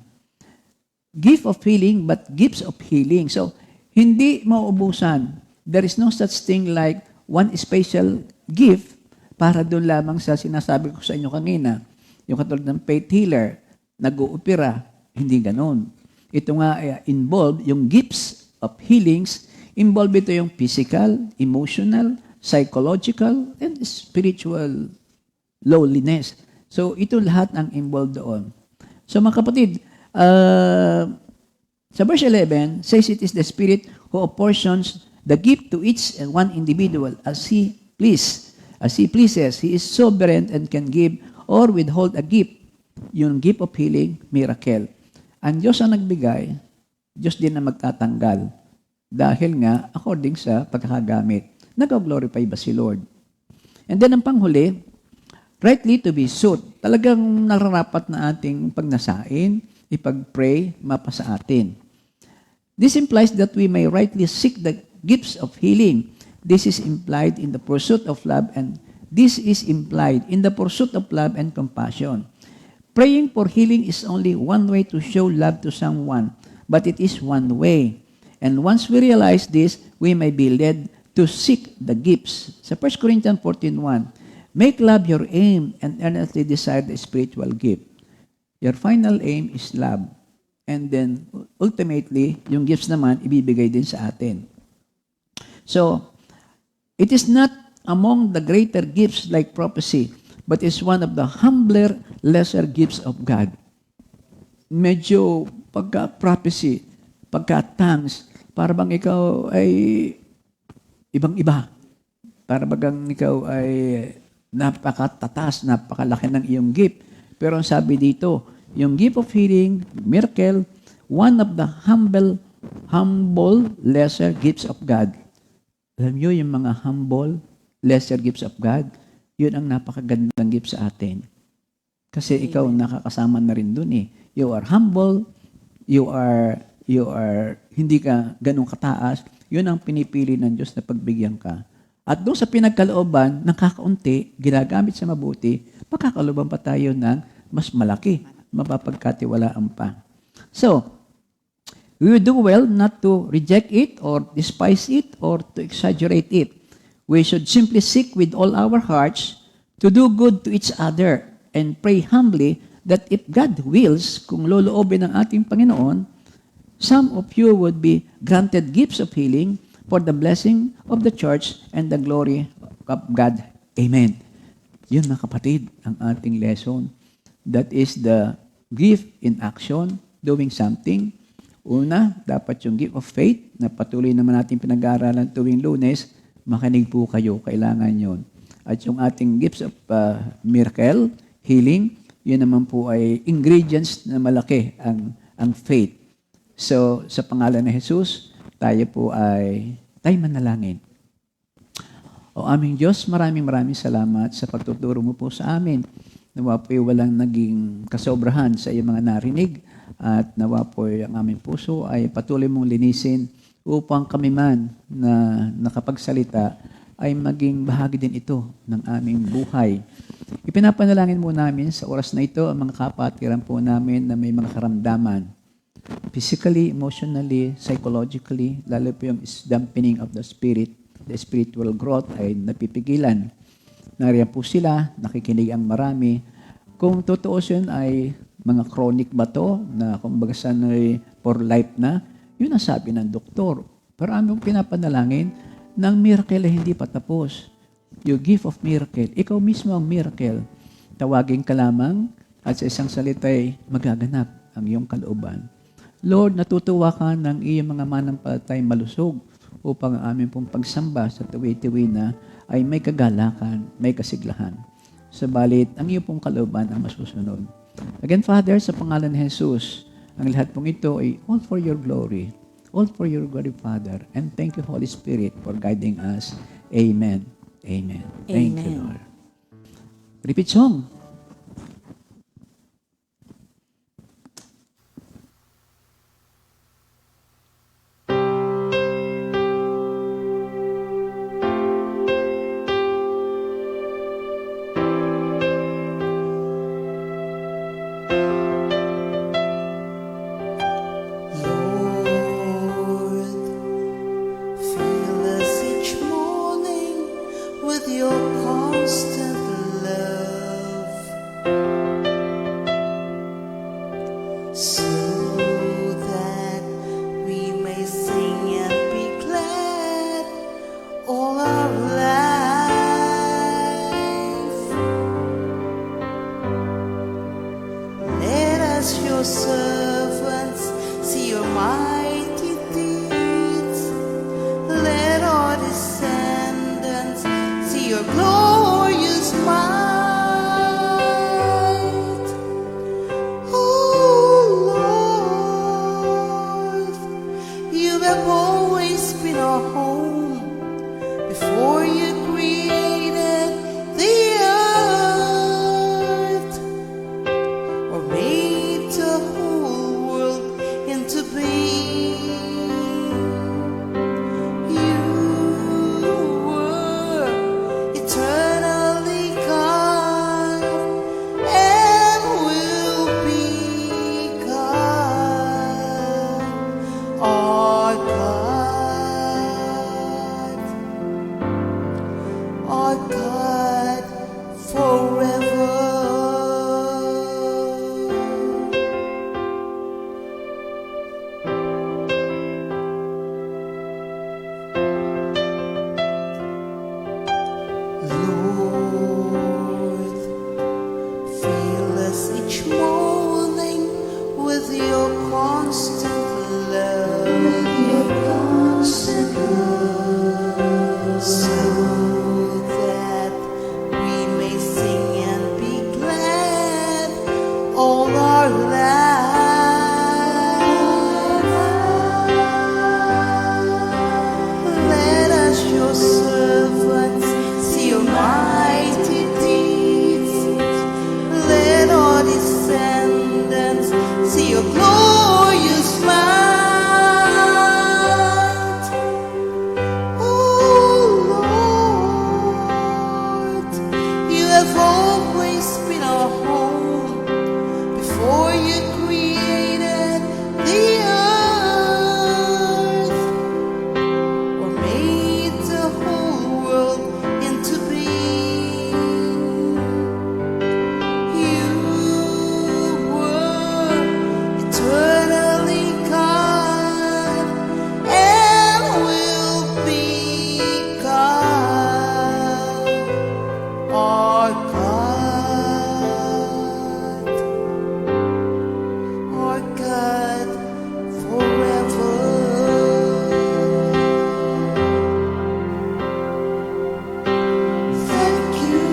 gift of healing, but gifts of healing. So, hindi mauubusan. There is no such thing like one special gift para doon lamang sa sinasabi ko sa inyo kanina. Yung katulad ng faith healer, nag-uupira, hindi ganon. Ito nga involved, yung gifts of healings, involved ito yung physical, emotional, psychological, and spiritual lowliness. So, ito lahat ang involved doon. So, mga kapatid, sa verse 11, says it is the Spirit who apportions the gift to each and one individual as He pleases. He is sovereign and can give or withhold a gift. Yung gift of healing, miracle. Ang Diyos ang nagbigay, Diyos din ang magtatanggal. Dahil nga, according sa pagkakagamit. Nag-glorify ba si Lord? And then, ang panghuli, rightly to be sought. Talagang nararapat na ating pagnasain, ipag-pray, mapa sa atin. This implies that we may rightly seek the gifts of healing. This is implied in the pursuit of love and compassion. Praying for healing is only one way to show love to someone, but it is one way. And once we realize this, we may be led to seek the gifts. Sa 1 Corinthians 14:1, make love your aim and earnestly desire the spiritual gift. Your final aim is love. And then, ultimately, yung gifts naman, ibibigay din sa atin. So, it is not among the greater gifts like prophecy, but is one of the humbler, lesser gifts of God. Medyo pagka-prophecy, pagka-tongues, para bang ikaw ay ibang-iba. Para bang ikaw ay napakatatas, napakalaki ng iyong gift. Pero ang sabi dito, yung gift of healing, miracle, one of the humble, lesser gifts of God. Alam nyo, yung mga humble, lesser gifts of God, yun ang napakagandang gift sa atin. Kasi ikaw nakakasama na rin dun eh. You are humble, you are hindi ka ganun kataas, yun ang pinipili ng Diyos na pagbigyan ka. At doon sa pinagkalooban, ng kakaunti, ginagamit sa mabuti, pagkakalooban pa tayo ng mas malaki, mapapagkatiwalaan pa. So, we will do well not to reject it or despise it or to exaggerate it. We should simply seek with all our hearts to do good to each other and pray humbly that if God wills, kung loloobin ng ating Panginoon, some of you would be granted gifts of healing for the blessing of the church and the glory of God. Amen. Yun mga kapatid, ang ating lesson. That is the gift in action, doing something. Una, dapat yung gift of faith, na patuloy naman natin pinag-aaralan tuwing Lunes, makinig po kayo, kailangan yon. At yung ating gifts of miracle, healing, yun naman po ay ingredients na malaki ang faith. So, sa pangalan ni Jesus, tayo manalangin. O aming Diyos, maraming salamat sa pagtuturo mo po sa amin. Nawa po'y walang naging kasobrahan sa iyong mga narinig at nawa po'y ang aming puso ay patuloy mong linisin upang kami man na nakapagsalita ay maging bahagi din ito ng aming buhay. Ipinapanalangin mo namin sa oras na ito ang mga kapatiran po namin na may mga karamdaman. Physically, emotionally, psychologically, lalo po yung dampening of the spirit, the spiritual growth ay napipigilan. Nariyan po sila, nakikinig ang marami. Kung totoo yun ay mga chronic ba to, na kumbaga sanay for life na, yun ang sabi ng doktor. Pero aming pinapanalangin, ng miracle ay hindi pa tapos. You gift of miracle, ikaw mismo ang miracle. Tawagin ka lamang at sa isang salita ay magaganap ang iyong kalooban. Lord, natutuwa ka ng iyong mga manampalatay malusog upang ang aming pong pagsamba sa tuwi-tuwi na ay may kagalakan, may kasiglahan. Sabalit, ang iyong pong kalooban ang masusunod. Again, Father, sa pangalan ni Jesus, ang lahat pong ito ay all for your glory. All for your glory, Father. And thank you, Holy Spirit, for guiding us. Amen. Amen. Thank you, Amen. Lord. Repeat song. Lord, fill us each morning with your constant love, so that we may sing and be glad all our life. Let us, your servants, see your mighty deeds. Let our descendants see your glorious might. Oh Lord, you have always been our home before you created the earth, or made the whole world into being. You were eternally God and will be God, our God forever. Lord, fill us each morning with your constant love, so that we may sing and be glad all our lives. Let us, your servants, see your mighty deeds. Let our descendants see your glorious might. Oh Lord, you have always been our home before you created the earth, or made the whole world into being. You were eternally God and will be God, our God forever. Thank you,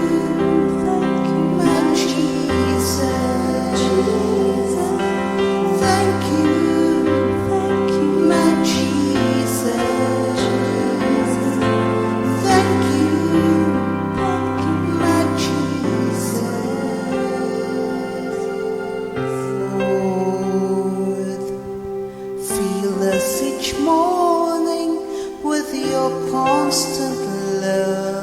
my Jesus. Thank you, my Jesus. Thank you, my Jesus. Lord, fill us each morning with your constant love,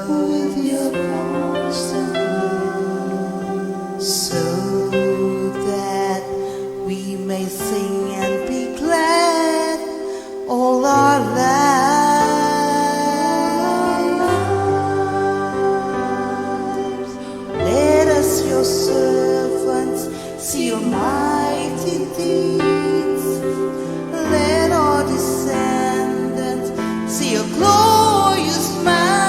so that we may sing and be glad all our lives. Let us, your servants, see your mighty deeds. Let our descendants see your glorious might.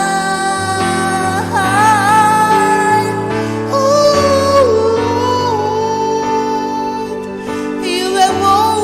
Oh Lord, you have always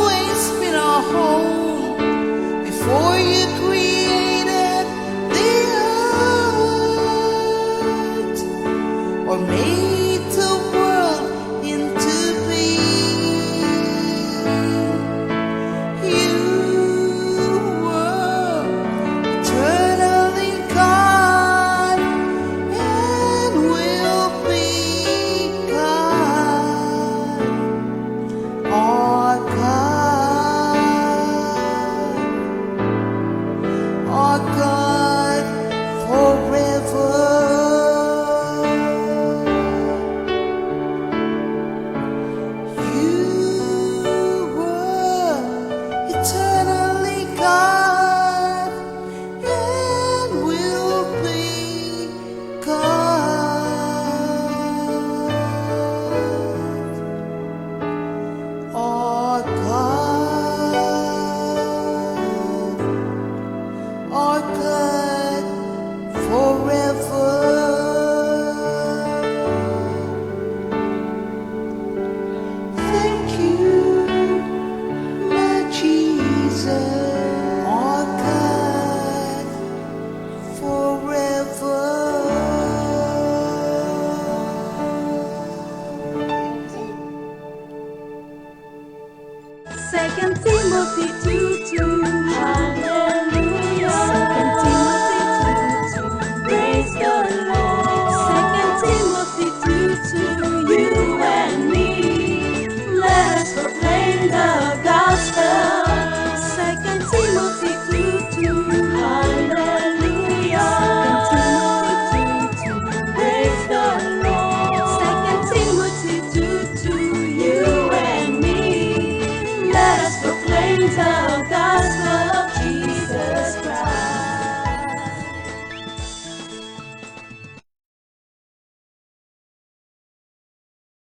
second